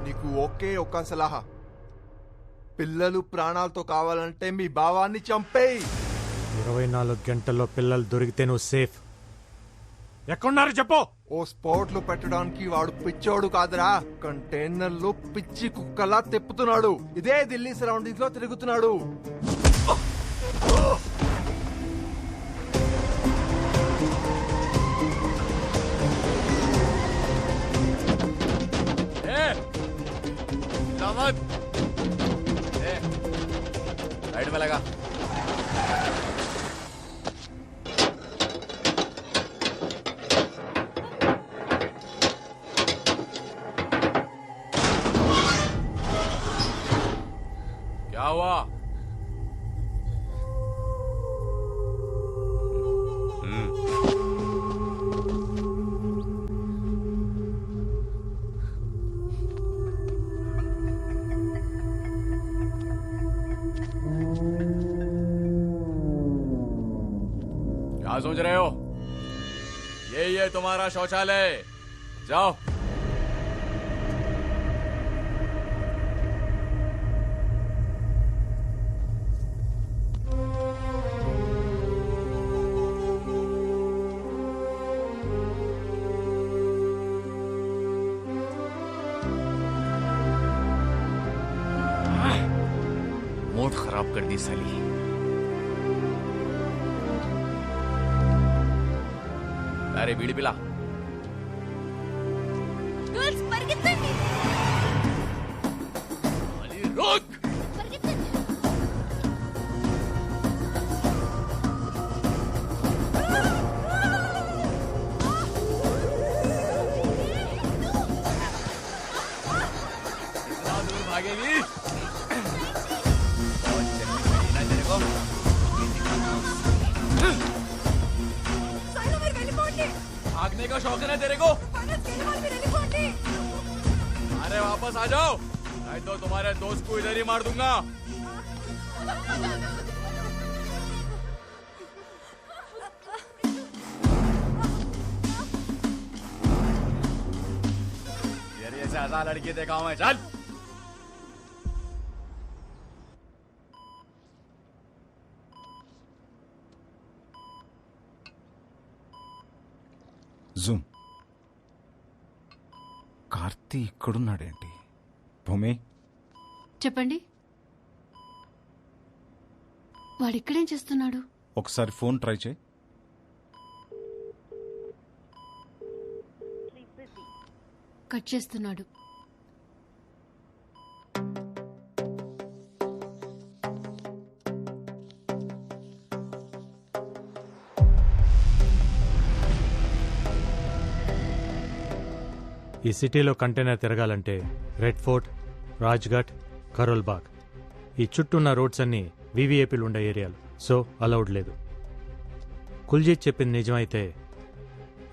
నీకు ఒకే ఒక్క సలహా, పిల్లలు ప్రాణాలతో కావాలంటే మీ భావాన్ని చంపేయి. 24 గంటల్లో పిల్లలు దొరికితే నువ్వు సేఫ్. ఎక్కడున్నారు చెప్పు. ఓ స్పాట్ లో పెట్టడానికి వాడు పిచ్చోడు కాదురా, కంటైనర్లు పిచ్చి కుక్కలా తిప్పుతున్నాడు. ఇదే ఢిల్లీ సరౌండింగ్స్ లో తిరుగుతున్నాడు. राइट में लगा. क्या हुआ? क्या सोच रहे हो? यही है तुम्हारा शौचालय, जाओ। मूड खराब कर दी साली। अरे बीड़ी पिला। रुक। कितना दूर भागेगी? भागने का शौक है ना तेरे को? अरे वापस आ जाओ, नहीं तो तुम्हारे दोस्त को इधर ही मार दूंगा। तेरे जैसे 1000 लड़की देखा हूं मैं, चल। జూమ్. కార్తీ ఇక్కడున్నాడేంటి? భూమి, చెప్పండి. వాడు ఇక్కడేం చేస్తున్నాడు? ఒకసారి ఫోన్ ట్రై చేయి. కట్ చేస్తున్నాడు. ఈ సిటీలో కంటైనర్ తిరగాలంటే రెడ్ ఫోర్ట్, రాజ్ఘాట్, కరోల్ బాగ్ ఈ చుట్టూ ఉన్న రోడ్స్ అన్నీ వీవీఐపీలు ఉండే ఏరియాలు, సో అలౌడ్ లేదు. కుల్జీత్ చెప్పింది నిజమైతే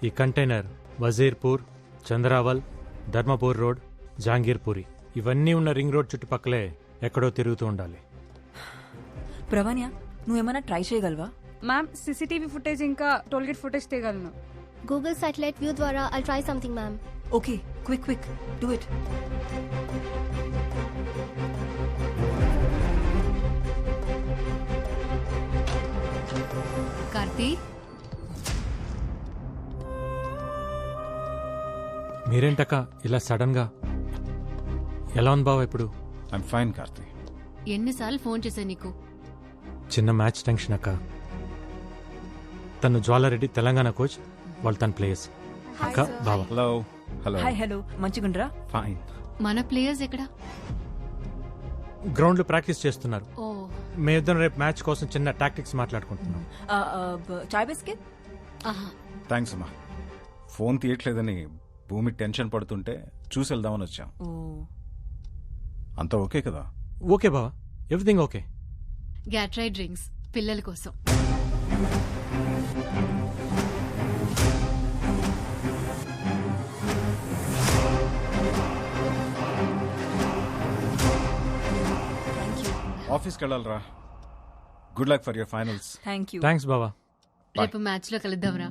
ఈ కంటైనర్ వజీర్పూర్, చంద్రావల్, ధర్మపూర్ రోడ్, జహాంగీర్పూరి ఇవన్నీ ఉన్న రింగ్ రోడ్ చుట్టుపక్కలే ఎక్కడో తిరుగుతూ ఉండాలి. ప్రవణ్య, నువ్వేమైనా ట్రై చేయగలవా? మ్యామ్, సీసీటీవీ ఫుటేజ్ ఇంకా టోల్గేట్ ఫుటేజ్ తీయగలను. గూగుల్ సాటిలైట్ వ్యూ ద్వారా I'll try something ma'am. Okay, quick do it. Karthi, మీరేంటక్క ఇలా సడన్ గా? ఎలా ఉంది బావ ఇప్పుడు? I'm fine Karthi. ఎన్నిసార్లు ఫోన్ చేశా నీకు? చిన్న మ్యాచ్ టెన్షన్ అక్క. తను జ్వాలారెడ్డి తెలంగాణ కోచ్, వాళ్ళు తన ప్లేయర్స్. అక్క బావ. హలో. హలో. హాయ్. హలో, మంచిగుండ్రా? ఫైన్. మన ప్లేయర్స్ ఎక్కడ? గ్రౌండ్ లో ప్రాక్టీస్ చేస్తున్నారు. ఓ, మేమిద్దరం రేపు మ్యాచ్ కోసం చిన్న టాక్టిక్స్ మాట్లాడుకుంటున్నాం. చాయ్ బిస్కెట్? థ్యాంక్స్ అమ్మా. ఫోన్ తీయట్లేదని భూమి టెన్షన్ పడుతుంటే చూసి వెళ్దామని వచ్చాం. అంతా ఓకే కదా? ఓకే బావా, ఎవ్రీథింగ్ ఓకే. గ్యాట్రై డ్రింక్స్ పిల్లల కోసం. ఆఫీస్కి వెళ్ళాలరా. Good luck for your finals. Thank you. Thanks బావా. రేపు మ్యాచ్ లో కలుద్దాంరా.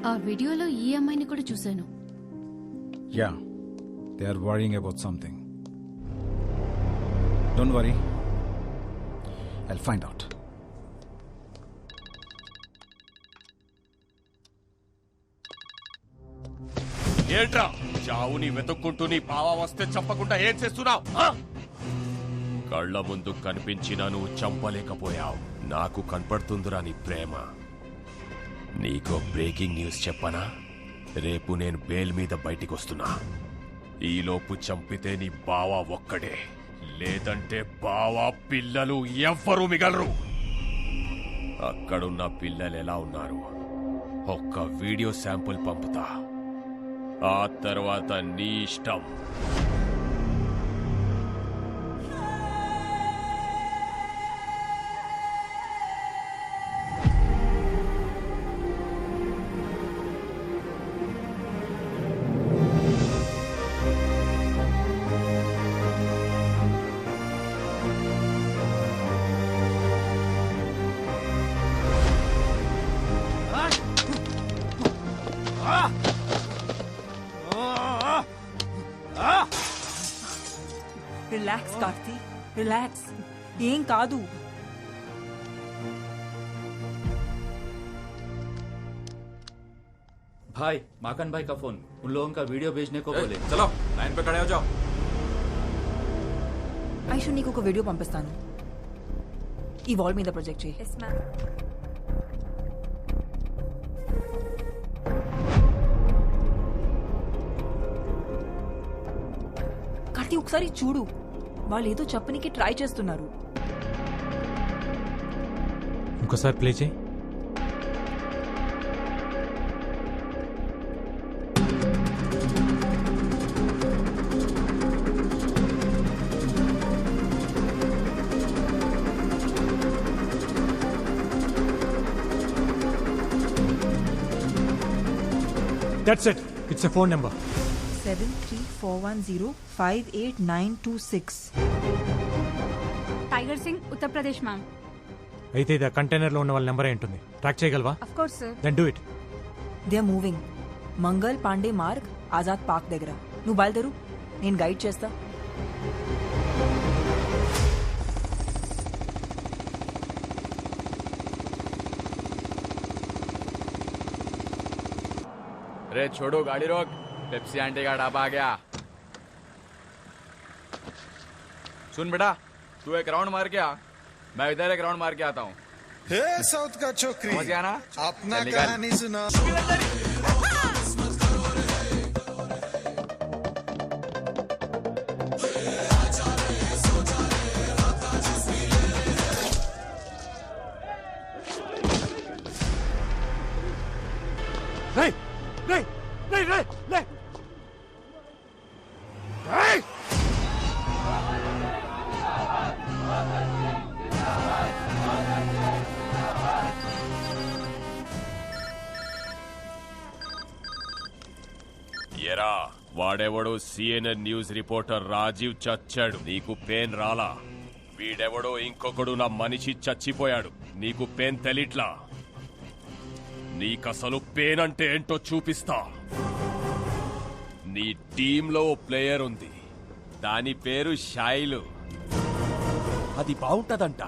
ఆ వీడియోలో ఈ అమ్మాయిని కూడా చూశాను. Yeah, they are worrying about something. Don't worry, I'll find out. ఏంట్రా చావుని వెతుక్కుంటూ నీ బావ వస్తే చంపకుండా ఏం చేస్తున్నావు? కళ్ళ ముందు కనిపించినా నువ్వు చంపలేకపోయావు. నాకు కనపడుతుందిరా నీ ప్రేమ. నీకో బ్రేకింగ్ న్యూస్ చెప్పనా? రేపు నేను బెయిల్ మీద బయటికి వస్తున్నా. ఈలోపు చంపితే నీ బావ ఒక్కడే, లేదంటే బావ పిల్లలు ఎవ్వరూ మిగలరు. అక్కడున్న పిల్లలు ఎలా ఉన్నారు ఒక్క వీడియో శాంపుల్ పంపుతా, ఆ తర్వాత నీ ఇష్టం. Relax Karthi, relax. ఏం కాదు. भाई माकन भाई का फोन, उन लोगों का वीडियो भेजने को बोले. चलो लाइन पे खड़े हो जाओ. ఐషు నీకు ఒక వీడియో పంపిస్తాను. ఈ వాల్ మీద ప్రొజెక్ట్ చేయి. Yes ma'am. కార్తీ ఒకసారి చూడు, వాళ్ళు ఏదో చెప్పనికి ట్రై చేస్తున్నారు. ఇంకోసారి ప్లే చేయి. That's it. It's a phone number. 7341058926. Tiger Singh Uttar Pradesh ma'am. అయితే ఇది కంటైనర్ లో ఉన్న వాళ్ళ నెంబర్ ఉంటుంది. ట్రాక్ చేయగలవా? Of course sir. Then do it. They are moving. Mangal Pandey Marg Azad park దగ్గర. నువ్వు బయలుదేరు, నేను గైడ్ చేస్తా. अरे छोड़ो, गाड़ी रोक. पेप्सी आंटी का ढाबा आ गया. सुन बेटा, तू एक राउंड मार के आ, मैं इधर एक राउंड मार के आता हूँ. साउथ का छोकरी समझ गया ना? अपना चल निकल. कहानी सुना. Hey! Hey! Hey! Hey! Hey! Hey! ఎరా వాడెవడో సిఎన్ఎన్ న్యూస్ రిపోర్టర్ రాజీవ్ చచ్చాడు, నీకు పెయిన్ రాలా? వీడెవడో ఇంకొకడు నా మనిషి చచ్చిపోయాడు, నీకు పెయిన్ తెలిట్లా? నీకసలు పెయిన్ అంటే ఏంటో చూపిస్తా. నీ టీంలో ఓ ప్లేయర్ ఉంది, దాని పేరు షైలు. అది బాగుంటదంట,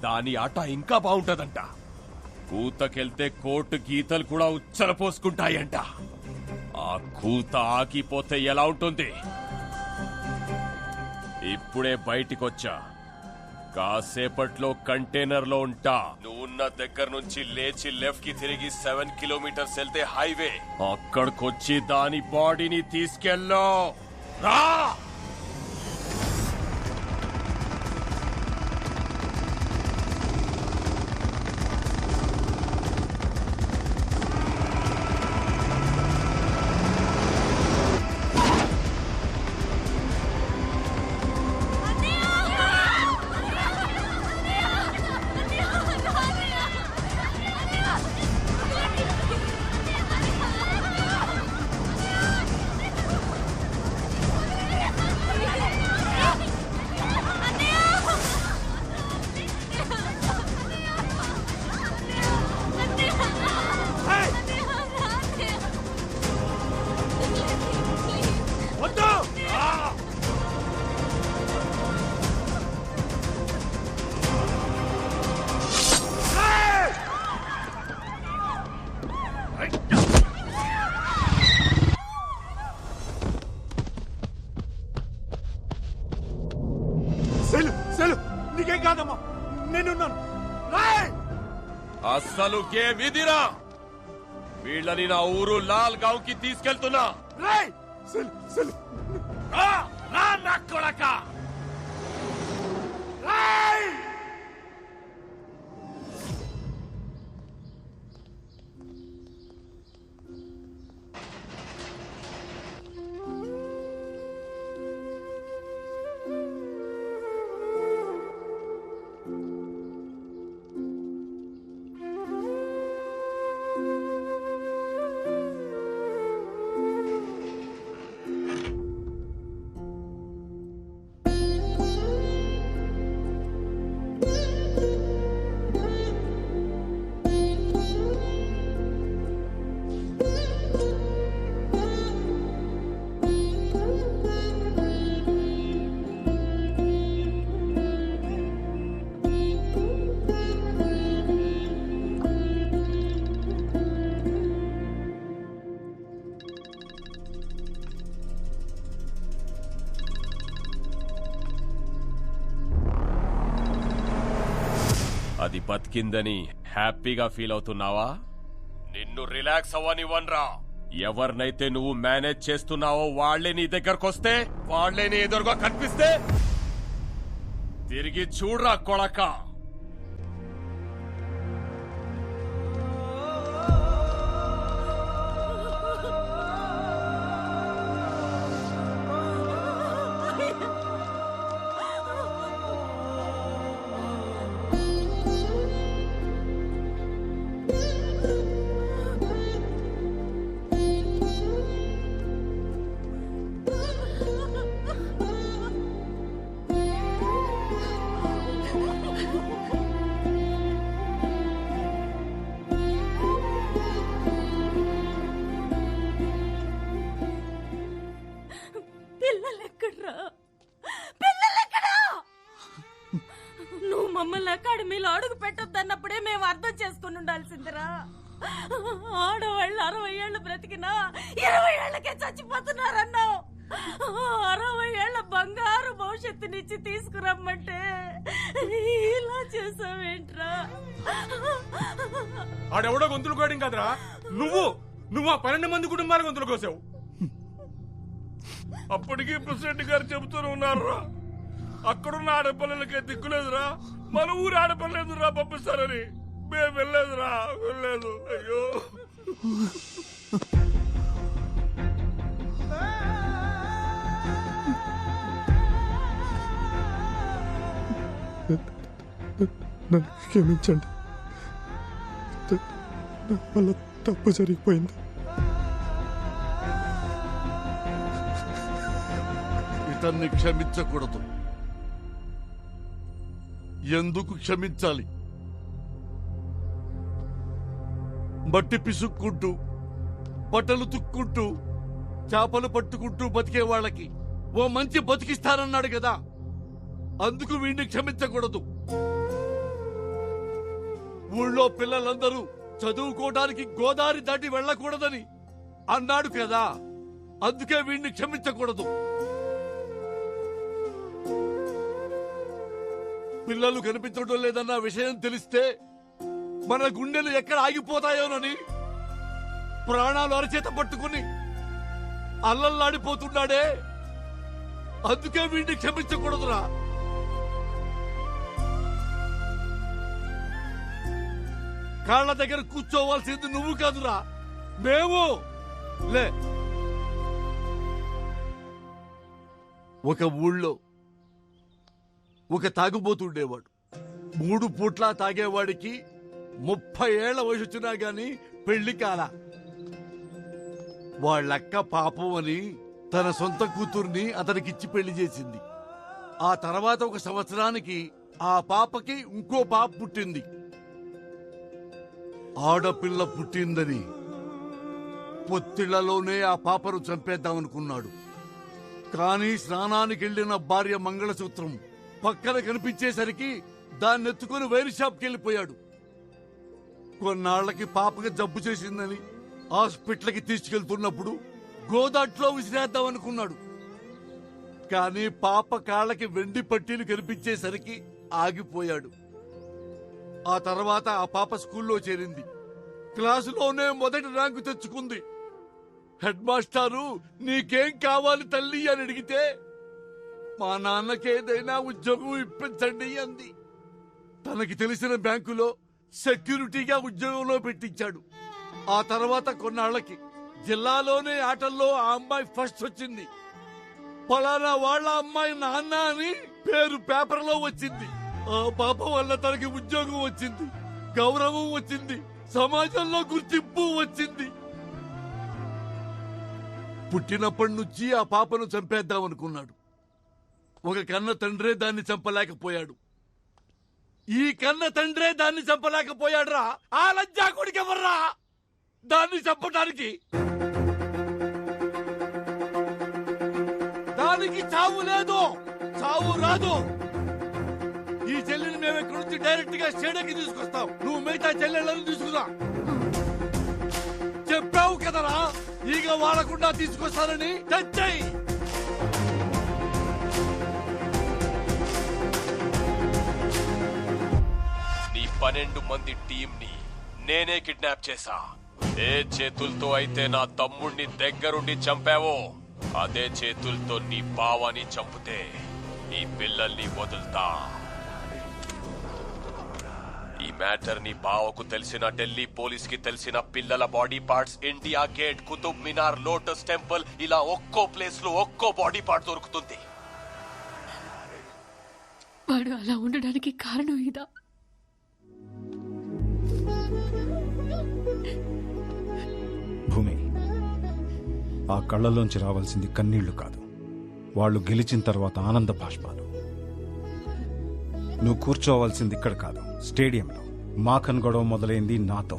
దాని ఆట ఇంకా బాగుంటదంట. కూతకెళ్తే కోర్టు గీతలు కూడా ఉచ్చల పోసుకుంటాయంట. ఆ కూత ఆగిపోతే ఎలా ఉంటుంది? ఇప్పుడే బయటికొచ్చా, కాసేపట్లో కంటైనర్ లో ఉంటా. నువ్వున్న దగ్గర నుంచి లేచి లెఫ్ట్ కి తిరిగి 7 కిలోమీటర్స్ వెళ్తే హైవే. అక్కడికొచ్చి దాని బాడీని తీసుకెళ్ళో రా. నీకేం కాదమ్మా, నేనున్నాను. అస్సలు గేమ్ ఇదిరా. వీళ్ళని నా ఊరు లాల్ గావ్ కి తీసుకెళ్తున్నా. నా కొడక. అది బతికిందని హ్యాపీగా ఫీల్ అవుతున్నావా? నిన్ను రిలాక్స్ అవ్వనివ్వనరా. ఎవరినైతే నువ్వు మేనేజ్ చేస్తున్నావో వాళ్లే నీ దగ్గరకొస్తే, వాళ్లే నీ ఎదురుగా కనిపిస్తే తిరిగి చూడరా కొడక. పిల్లలెక్కడ్రా? పిల్లలెక్కడా? నువ్వు మమ్మల్ని అకాడమీలో అడుగు పెట్టొద్దన్నప్పుడే మేము అర్థం చేసుకుని ఉండాల్సిందిరా. ఆడవాళ్ళు 60 ఏళ్ళు బ్రతికినా 20 ఏళ్లకే చచ్చిపోతున్నారన్నావు. 60 ఏళ్ల బంగారు భవిష్యత్తునిచ్చి తీసుకురమ్మంటే ఇలా చేసావేంట్రా? ఆడెవడో గొంతులు కోయడం కదరా, నువ్వు ఆ 12 మంది కుటుంబాల గొంతులు కోసావు. అప్పటికీ ప్రెసిడెంట్ గారు చెబుతూనే ఉన్నారా, అక్కడున్న ఆడపిల్లలకే దిక్కులేదురా, మన ఊరు ఆడపిల్లలేదురా పంపిస్తారని. మేము వెళ్ళలేదురా, వెళ్ళలేదు. అయ్యో నన్ను క్షమించండి, నా వల్ల తప్పు జరిగిపోయింది. ఇతన్ని క్షమించకూడదు. ఎందుకు క్షమించాలి? మట్టి పిసుక్కుంటూ, బట్టలు తుక్కుంటూ, చేపలు పట్టుకుంటూ బతికే వాళ్ళకి ఓ మంచి బతికిస్తానన్నాడు కదా, అందుకు వీడిని క్షమించకూడదు. ఊళ్ళో పిల్లలందరూ చదువుకోవడానికి గోదావరి దాటి వెళ్ళకూడదని అన్నాడు కదా, అందుకే వీడిని క్షమించకూడదు. పిల్లలు కనిపించడం లేదన్న విషయం తెలిస్తే మన గుండెలు ఎక్కడ ఆగిపోతాయోనని ప్రాణాలు అరచేత పట్టుకుని అల్లల్లాడిపోతున్నాడే, అందుకే వీడిని క్షమించకూడదురా. కాళ్ళ దగ్గర కూర్చోవాల్సింది నువ్వు కాదురా, మేము. లే, ఒక ఊళ్ళో ఒక తాగుబోతుండేవాడు. 3 పూట్లా తాగేవాడికి 30 ఏళ్ల వయసు వచ్చినా గాని పెళ్లి కాల. వాళ్ళక్క పాపం అని తన సొంత కూతుర్ని అతనికిచ్చి పెళ్లి చేసింది. ఆ తర్వాత 1 సంవత్సరానికి ఆ పాపకి ఇంకో పాప పుట్టింది. ఆడపిల్ల పుట్టిందని పొత్తిళ్లలోనే ఆ పాపను చంపేద్దామనుకున్నాడు. కానీ స్నానానికి వెళ్లిన భార్య మంగళసూత్రం పక్కన కనిపించేసరికి దాన్నెత్తుకుని వైర్ షాప్కి వెళ్ళిపోయాడు. కొన్నాళ్లకి పాపకి జబ్బు చేసిందని హాస్పిటల్కి తీసుకెళ్తున్నప్పుడు గోదాట్లో విసిరేద్దామనుకున్నాడు. కానీ పాప కాళ్ళకి వెండి పట్టీలు కనిపించేసరికి ఆగిపోయాడు. ఆ తర్వాత ఆ పాప స్కూల్లో చేరింది. క్లాసులోనే మొదటి ర్యాంకు తెచ్చుకుంది. హెడ్ మాస్టారు నీకేం కావాలి తల్లి అని అడిగితే మా నాన్నకేదైనా ఉద్యోగం ఇప్పించండి అంది. తనకి తెలిసిన బ్యాంకులో సెక్యూరిటీగా ఉద్యోగంలో పెట్టించాడు. ఆ తర్వాత కొన్నాళ్లకి జిల్లాలోనే ఆటల్లో ఆ అమ్మాయి ఫస్ట్ వచ్చింది. పలానా వాళ్ళ అమ్మాయి నాన్న అని పేరు పేపర్లో వచ్చింది. ఆ పాప వల్ల తనకి ఉద్యోగం వచ్చింది, గౌరవం వచ్చింది, సమాజంలో గుర్తింపు వచ్చింది. పుట్టినప్పటి నుంచి ఆ పాపను చంపేద్దామనుకున్నాడు. ఒక కన్న తండ్రే దాన్ని చంపలేకపోయాడు. ఈ కన్న తండ్రే దాన్ని చంపలేకపోయాడురా. ఆ లజ్జాకుడికి ఎవర్రా దాన్ని చంపటానికి? దానికి చావు లేదు, చావు రాదు. ఈ చెల్లిని మేము ఇక్కడి నుంచి డైరెక్ట్ గా స్టేడియంకి తీసుకొస్తాం. నువ్వు మిగతా చెల్లెళ్ళని తీసుకురా. చెప్పావు కదరా ఈగ వాడకుండా తీసుకొస్తానని. తెచ్చాయి. 12 మంది టీంని నేనే కిడ్నాప్ చేశా. ఏ చేతులతో అయితే నా తమ్ముణ్ణి దగ్గరుండి చంపావో అదే చేతులతో నీ బావని చంపితే నీ పిల్లల్ని వదులుతా. ఈ మ్యాటర్ నీ బావకు తెలిసిన, ఢిల్లీ పోలీస్ కి తెలిసిన, పిల్లల body parts India gate, Qutub Minar, lotus temple ఇలా ఒక్కో ప్లేస్ లో ఒక్కో బాడీ పార్ట్ దొరుకుతుంది. వాడు అలా ఉండడానికి కారణం ఇదా? భూమి, ఆ కళ్ళలోంచి రావాల్సింది కన్నీళ్లు కాదు, వాళ్ళు గెలిచిన తర్వాత ఆనంద బాష్పాలు. నువ్వు కూర్చోవాల్సింది ఇక్కడ కాదు, స్టేడియంలో. మాఖన్ గొడవ మొదలైంది నాతో,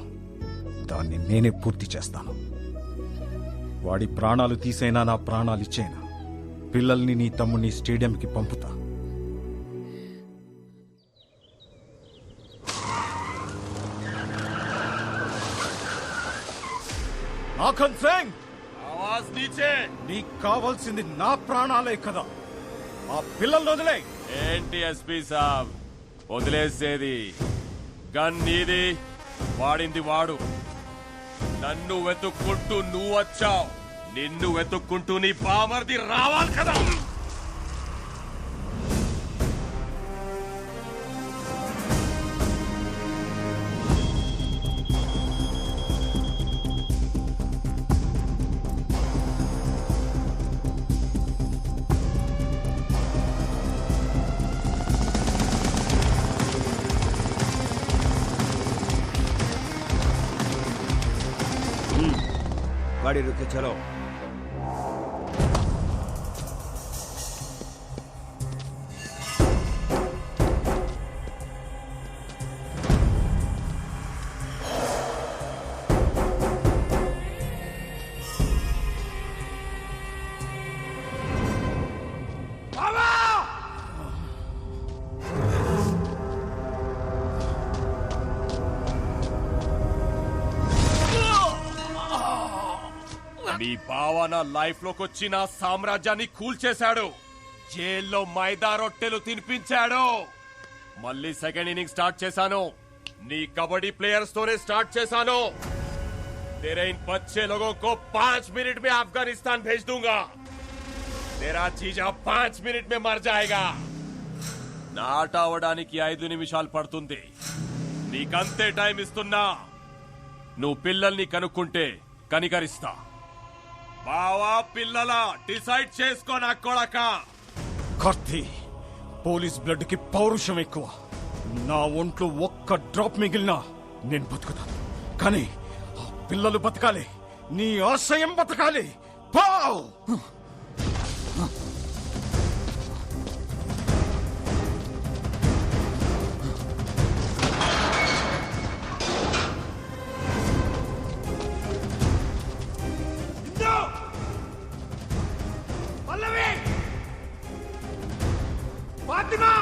దాన్ని నేనే పూర్తి చేస్తాను. వాడి ప్రాణాలు తీసైనా నా ప్రాణాలు ఇచ్చేనా పిల్లల్ని నీ తమ్ముడిని స్టేడియంకి పంపుతా. మాఖన్ సింగ్, ఆవాజ్ నీచే. నీకు కావాల్సింది నా ప్రాణాలే కదా, ఆ పిల్లల్ని వదిలే. ఏంటి ఎస్పీ సాబ్ వదిలేసేది? గన్ నీది, వాడింది వాడు. నన్ను వెతుక్కుంటూ నువ్వు వచ్చావు, నిన్ను వెతుక్కుంటూ నీ బామర్ది రావాలి కదా. गाड़ी रुके, चलो। నీ బావ నా లైఫ్ లోకి వచ్చి నా సామ్రాజ్యాన్ని కూల్చేశాడు. జైల్లో మైదా రొట్టెలు తినిపించాడు. మళ్ళీ సెకండ్ ఇన్నింగ్ స్టార్ట్ చేశాను. నీ కబడ్డీ ప్లేయర్స్ తోనే స్టార్ట్ చేశాను. तेरे इन बच्चे लोगों को 5 मिनट में अफगानिस्तान भेज दूंगा. तेरा जीजा 5 मिनट में मर जाएगा. నాట అవడానికి 5 నిమిషాలు పడుతుంది. నీకంతే టైం ఇస్తున్నా. నువ్వు పిల్లల్ని కనుక్కుంటే కనికరిస్తా. బావా పిల్లల డిసైడ్ చేసుకో నా కొడక. కార్తీ, పోలీస్ బ్లడ్ కి పౌరుషం ఎక్కువ. నా ఒంట్లో ఒక్క డ్రాప్ మిగిలినా నేను బతుకుతాను, కానీ ఆ పిల్లలు బతకాలి, నీ ఆశయం బతకాలి. Pav! Fatima!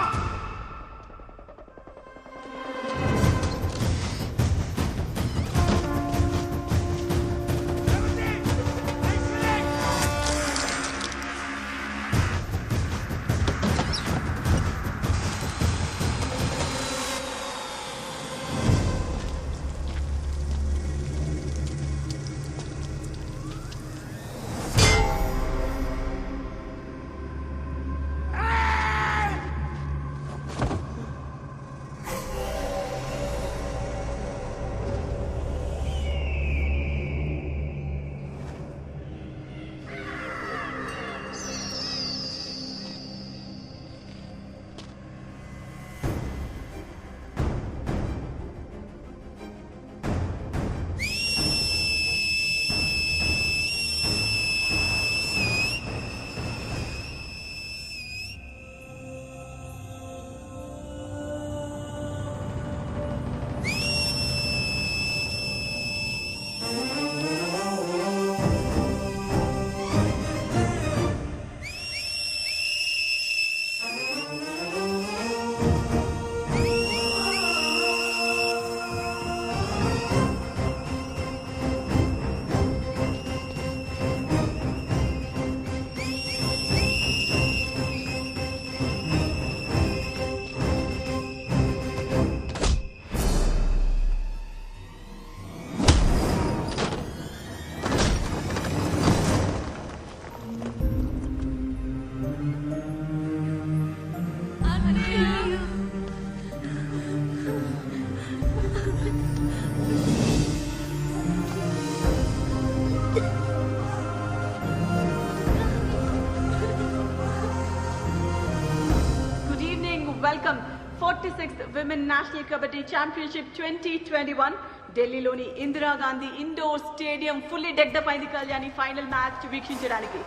46th Women National Kabaddi Championship 2021 ఢిల్లీలోని ఇందిరాగాంధీ ఇండోర్ స్టేడియం ఫుల్లీ డెక్డప్ అయింది కళ్యాణి ఫైనల్ మ్యాచ్ వీక్షించడానికి.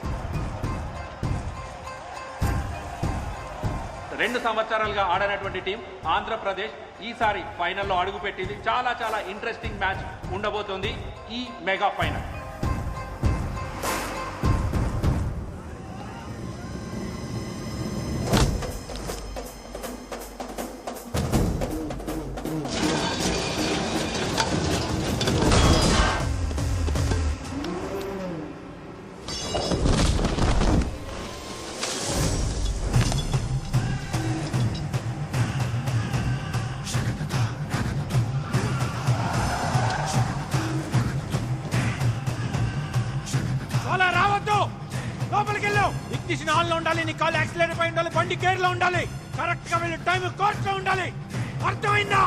2 సంవత్సరాలుగా ఆడనటువంటి టీం ఆంధ్రప్రదేశ్ ఈసారి ఫైనల్లో అడుగుపెట్టింది. చాలా చాలా ఇంట్రెస్టింగ్ మ్యాచ్ ఉండబోతోంది ఈ మెగా ఫైనల్. ఇగ్నిషన్ ఆన్ లో ఉండాలి, నీ కాల్ యాక్సిలరేటర్ పై ఉండాలి, బండి గేర్ లో ఉండాలి, కరెక్ట్ గా వెళ్ళి టైం కోర్స్ లో ఉండాలి. అర్థమైందా?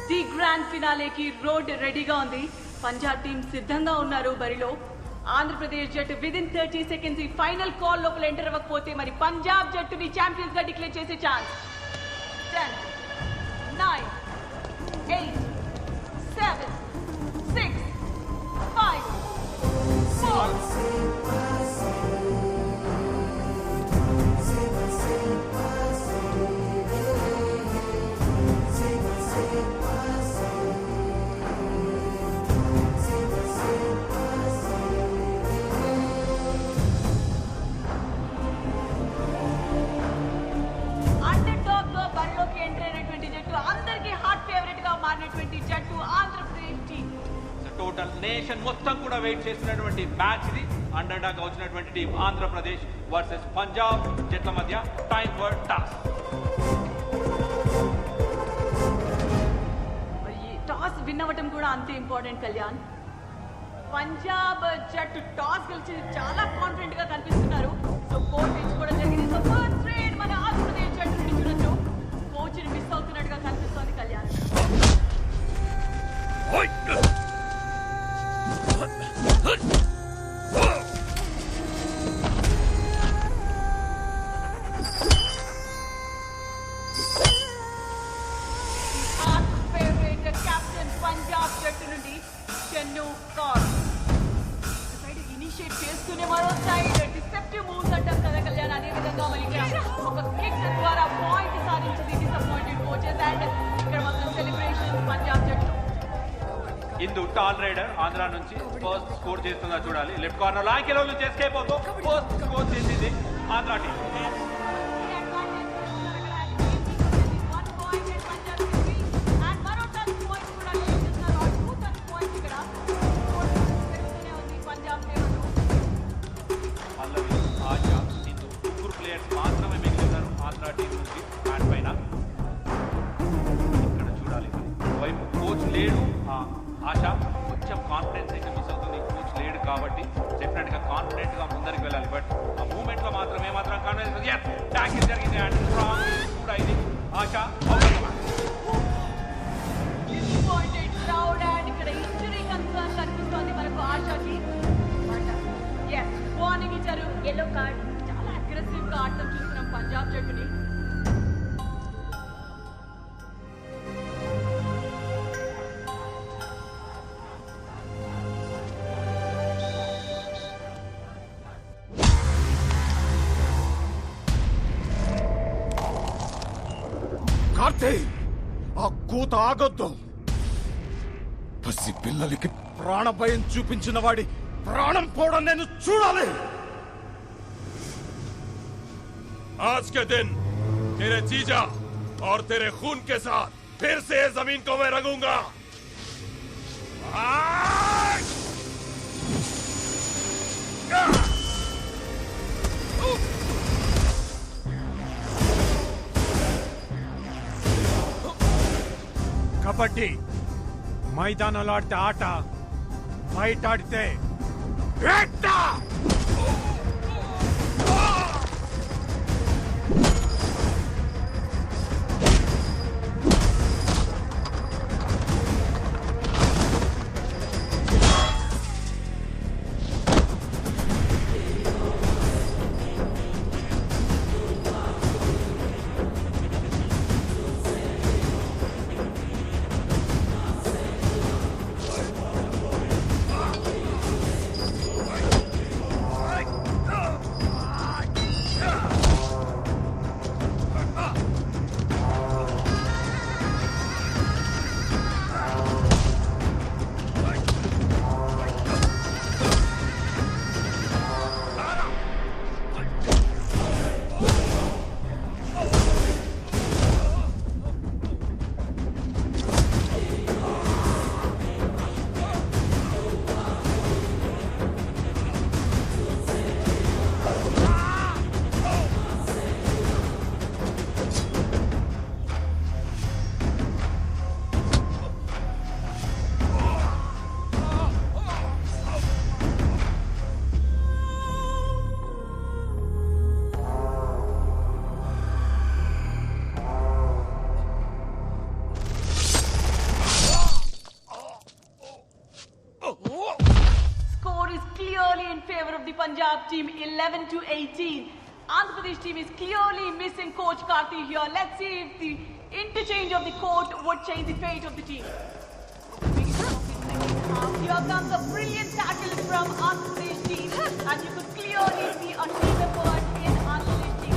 ది గ్రాండ్ ఫినాలేకి రోడ్ రెడీగా ఉంది. పంజాబ్ టీం సిద్ధంగా ఉన్నారు బరిలో. ఆంధ్రప్రదేశ్ జట్టు విదిన్ 30 seconds ఈ ఫైనల్ కాల్ లోపల ఎంటర్ అవ్వకపోతే మరి పంజాబ్ జట్టుని ఛాంపియన్స్ గా డిక్లేర్ చేసే ఛాన్స్. 10 9 8 7 6 5 4 టోటల్ నేషన్ మొత్తం కూడా వెయిట్ చేస్తున్నటువంటి మ్యాచ్ ఇది. అండర్ డాగ్ వచ్చినటువంటి టీం ఆంధ్రప్రదేశ్ వర్సెస్ పంజాబ్ జట్ల మధ్య time for toss. Toss win అవ్వటం కూడా అంతే ఇంపార్టెంట్ కళ్యాణ్. పంజాబ్ జట్టు టాస్ గెలిచి చాలా కాన్ఫిడెంట్ గా కనిపిస్తున్నారు. సో కోచ్ ఎంచుకోవడం జరిగింది. సో ఫస్ట్ ట్రేడ్ మన ఆంధ్రప్రదేశ్ జట్టు నుంచి చూడొచ్చు. కోచ్ ని మిస్ అవుతున్నట్టుగా కనిపిస్తోంది కళ్యాణ్. ఇనిషియేట్ చేస్తూనే మరో సైడ్ డిసెప్టివ్ మూవ్స్ అంటాం కదా కళ్యాణ్. అదే విధంగా మరి ఇక్కడ ఒక కిక్ ద్వారా పాయింట్ సాధించింది డిసప్పాయింటెడ్ కోచెస్. అండ్ ఇక్కడ మాత్రం సెలబ్రేషన్ పంజాబ్ జట్టు. ఇందు టాల్ రైడర్ ఆంధ్ర నుంచి ఫస్ట్ స్కోర్ చేస్తుందా చూడాలి. లెఫ్ట్ కార్నర్ లాంకెలో ఎస్కేప్ అవుతూ ఫస్ట్ స్కోర్ చేసింది ఆంధ్ర టీం. పల్లవి, ఆశా, ఇందు ముగ్గురు ప్లేయర్స్ మాత్రమే మిగిలినారు ఆంధ్ర టీం నుంచి బ్యాట్ పైన. ఇక్కడ చూడాలి వైపు కోచ్ లేడు. ఆశ కొంచెం కాన్ఫిడెన్స్ అయితే మిస్ అవుతుంది. కోచ్ లేడు కాబట్టి డెఫినెట్ గా కాన్ఫిడెంట్ గా ముందరికి వెళ్ళాలి. బట్ ఆ మూమెంట్ లో మాత్రం ఏమాత్రం కాన్ఫిడెన్స్ ట్యాకిల్ జరిగింది. అండ్ స్ట్రాంగ్ కూడా ఇది ఆశ డిసప్పాయింటెడ్ క్రౌడ్. అండ్ ఇక్కడ ఇంజరీ కన్సర్న్ కనిపిస్తోంది మనకు ఆశకి. వార్నింగ్ ఇచ్చారు, ఎల్లో కార్డ్. చాలా అగ్రెసివ్ గా ఆడటం చూస్తున్నాం పంజాబ్ జట్టుని. కార్తీ, ఆ కూత ఆగొద్దు. పసి పిల్లలకి ప్రాణభయం చూపించిన వాడి ప్రాణం పోవడం నేను చూడాలి. आज के दिन तेरे जीजा और तेरे खून के साथ फिर से जमीन को मैं रंगूंगा. కబడ్డీ మైదానంలో ఆడితే ఆట, బయట ఆడితే వేట. Punjab team 11-18. Andhra Pradesh team is clearly missing coach Karthi here. Let's see if the interchange of the court would change the fate of the team. Here comes a brilliant tackle from Andhra Pradesh team, and you could clearly see a team effort in Andhra Pradesh team.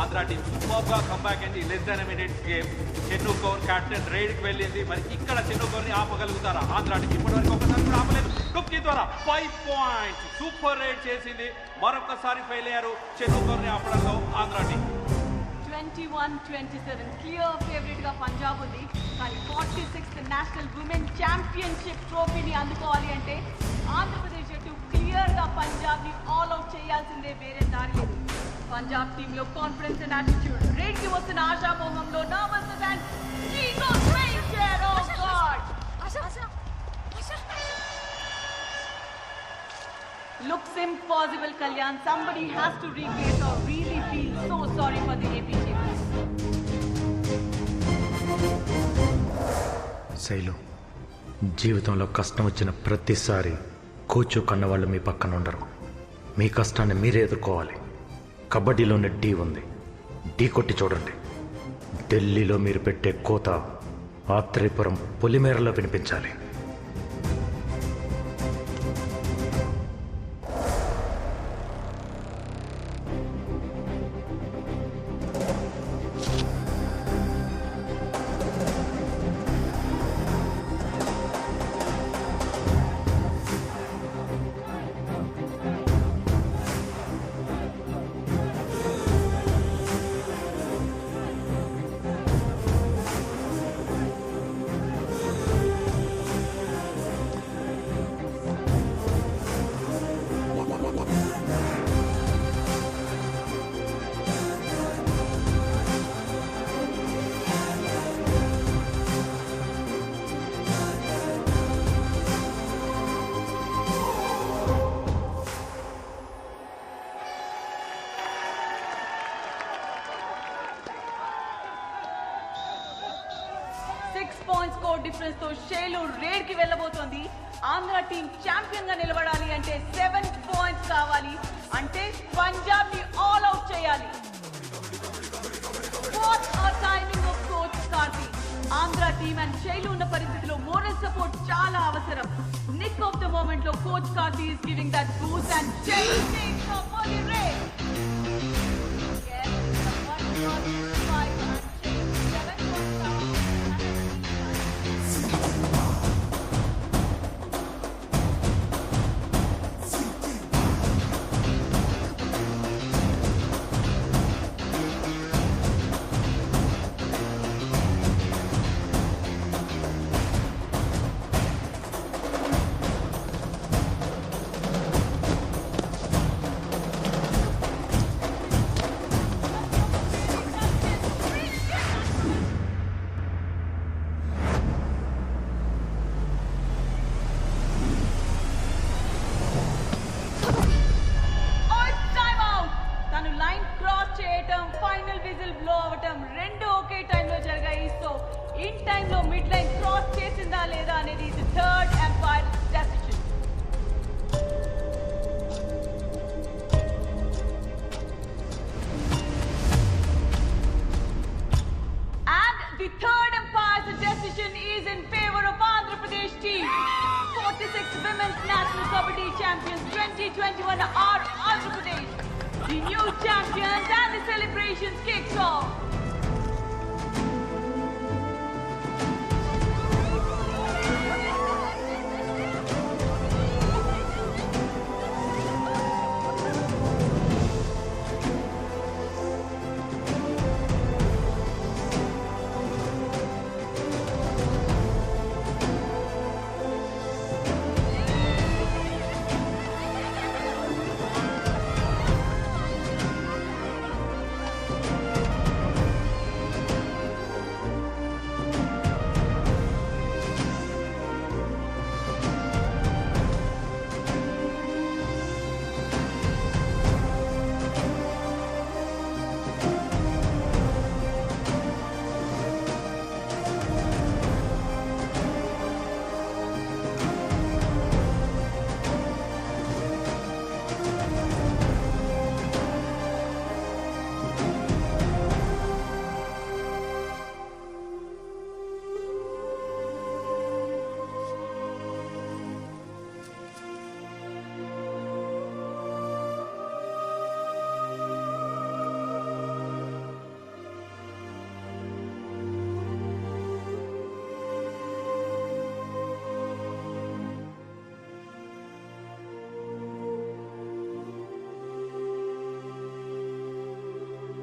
Andhra team super గా comeback అయింది. Less than minutes game. Chennu Kaur captain raid కి వెళ్ళింది. మరి ఇక్కడ చెన్ను కౌర్ ని ఆపగలుగుతారా Andhra team? ఇప్పటివరకు ఒకసారి కూడా ఆపలేదు. టుక్కి ద్వారా 5 పాయింట్స్ సూపర్ రైడ్ చేసింది. మరొకసారి ఫెయిల్ అయ్యారు చెన్ను కౌర్ ని ఆపడంలో ఆంధ్ర టీం. 21-27 క్లియర్ ఫేవరెట్ గా పంజాబ్ ఉంది. కానీ 46th నేషనల్ ఉమెన్ ఛాంపియన్షిప్ ట్రోఫీని అందుకోవాలి అంటే ఆంధ్రప్రదేశ్ జట్టు క్లియర్ గా పంజాబ్ ని ఆల్ అవుట్ చేయాల్సిందే, వేరే దారి లేదు. పంజాబ్ టీమ్ లో కాన్ఫిడెన్స్ అండ్ యాటిట్యూడ్, రేడ్ కి వస్తున్న ఆశామోహంలో nervousness and ego strength. Oh god, looks impossible, Kalyan. Somebody has to replace or really feel so sorry for the AP team. Shailu, జీవితంలో కష్టం వచ్చిన ప్రతిసారి కోచు కన్నవాళ్ళు మీ పక్కన ఉండరు. మీ కష్టాన్ని మీరే ఎదుర్కోవాలి. కబడ్డీలోనే ఢీ ఉంది, ఢీ కొట్టి చూడండి. ఢిల్లీలో మీరు పెట్టే కోత ఆత్రేయపురం పొలిమేరలో వినిపించాలి. స్కోర్ డిఫరెన్స్ తో షేలు రేడ్ కి వెళ్ళబోతోంది. ఆంధ్ర టీం ఛాంపియన్ గా నిలబడాలి అంటే 7 పాయింట్స్ కావాలి. అంటే పంజాబ్ ని ఆల్ అవుట్ చేయాలి. What a timing of coach Karthi. Andhra team and షేలు ఉన్న పరిస్థితిలో మోరల్ సపోర్ట్ చాలా అవసరం. నిక్ ఆఫ్ ద మూమెంట్ లో coach Karthi is giving that boost and షేలు takes off for the raid. Final whistle blow అవటం రెండు ఒకే టైంలో జరిగాయి. సో ఇన్ టైంలో మిడ్ లైన్ క్రాస్ చేసిందా లేదా అనేది ఇది third umpire decision. And the third empire's decision is in favor of Andhra Pradesh team. 46 Women's National Kabaddi Champions 2021 are Andhra Pradesh. The new champions and the celebrations kicks off.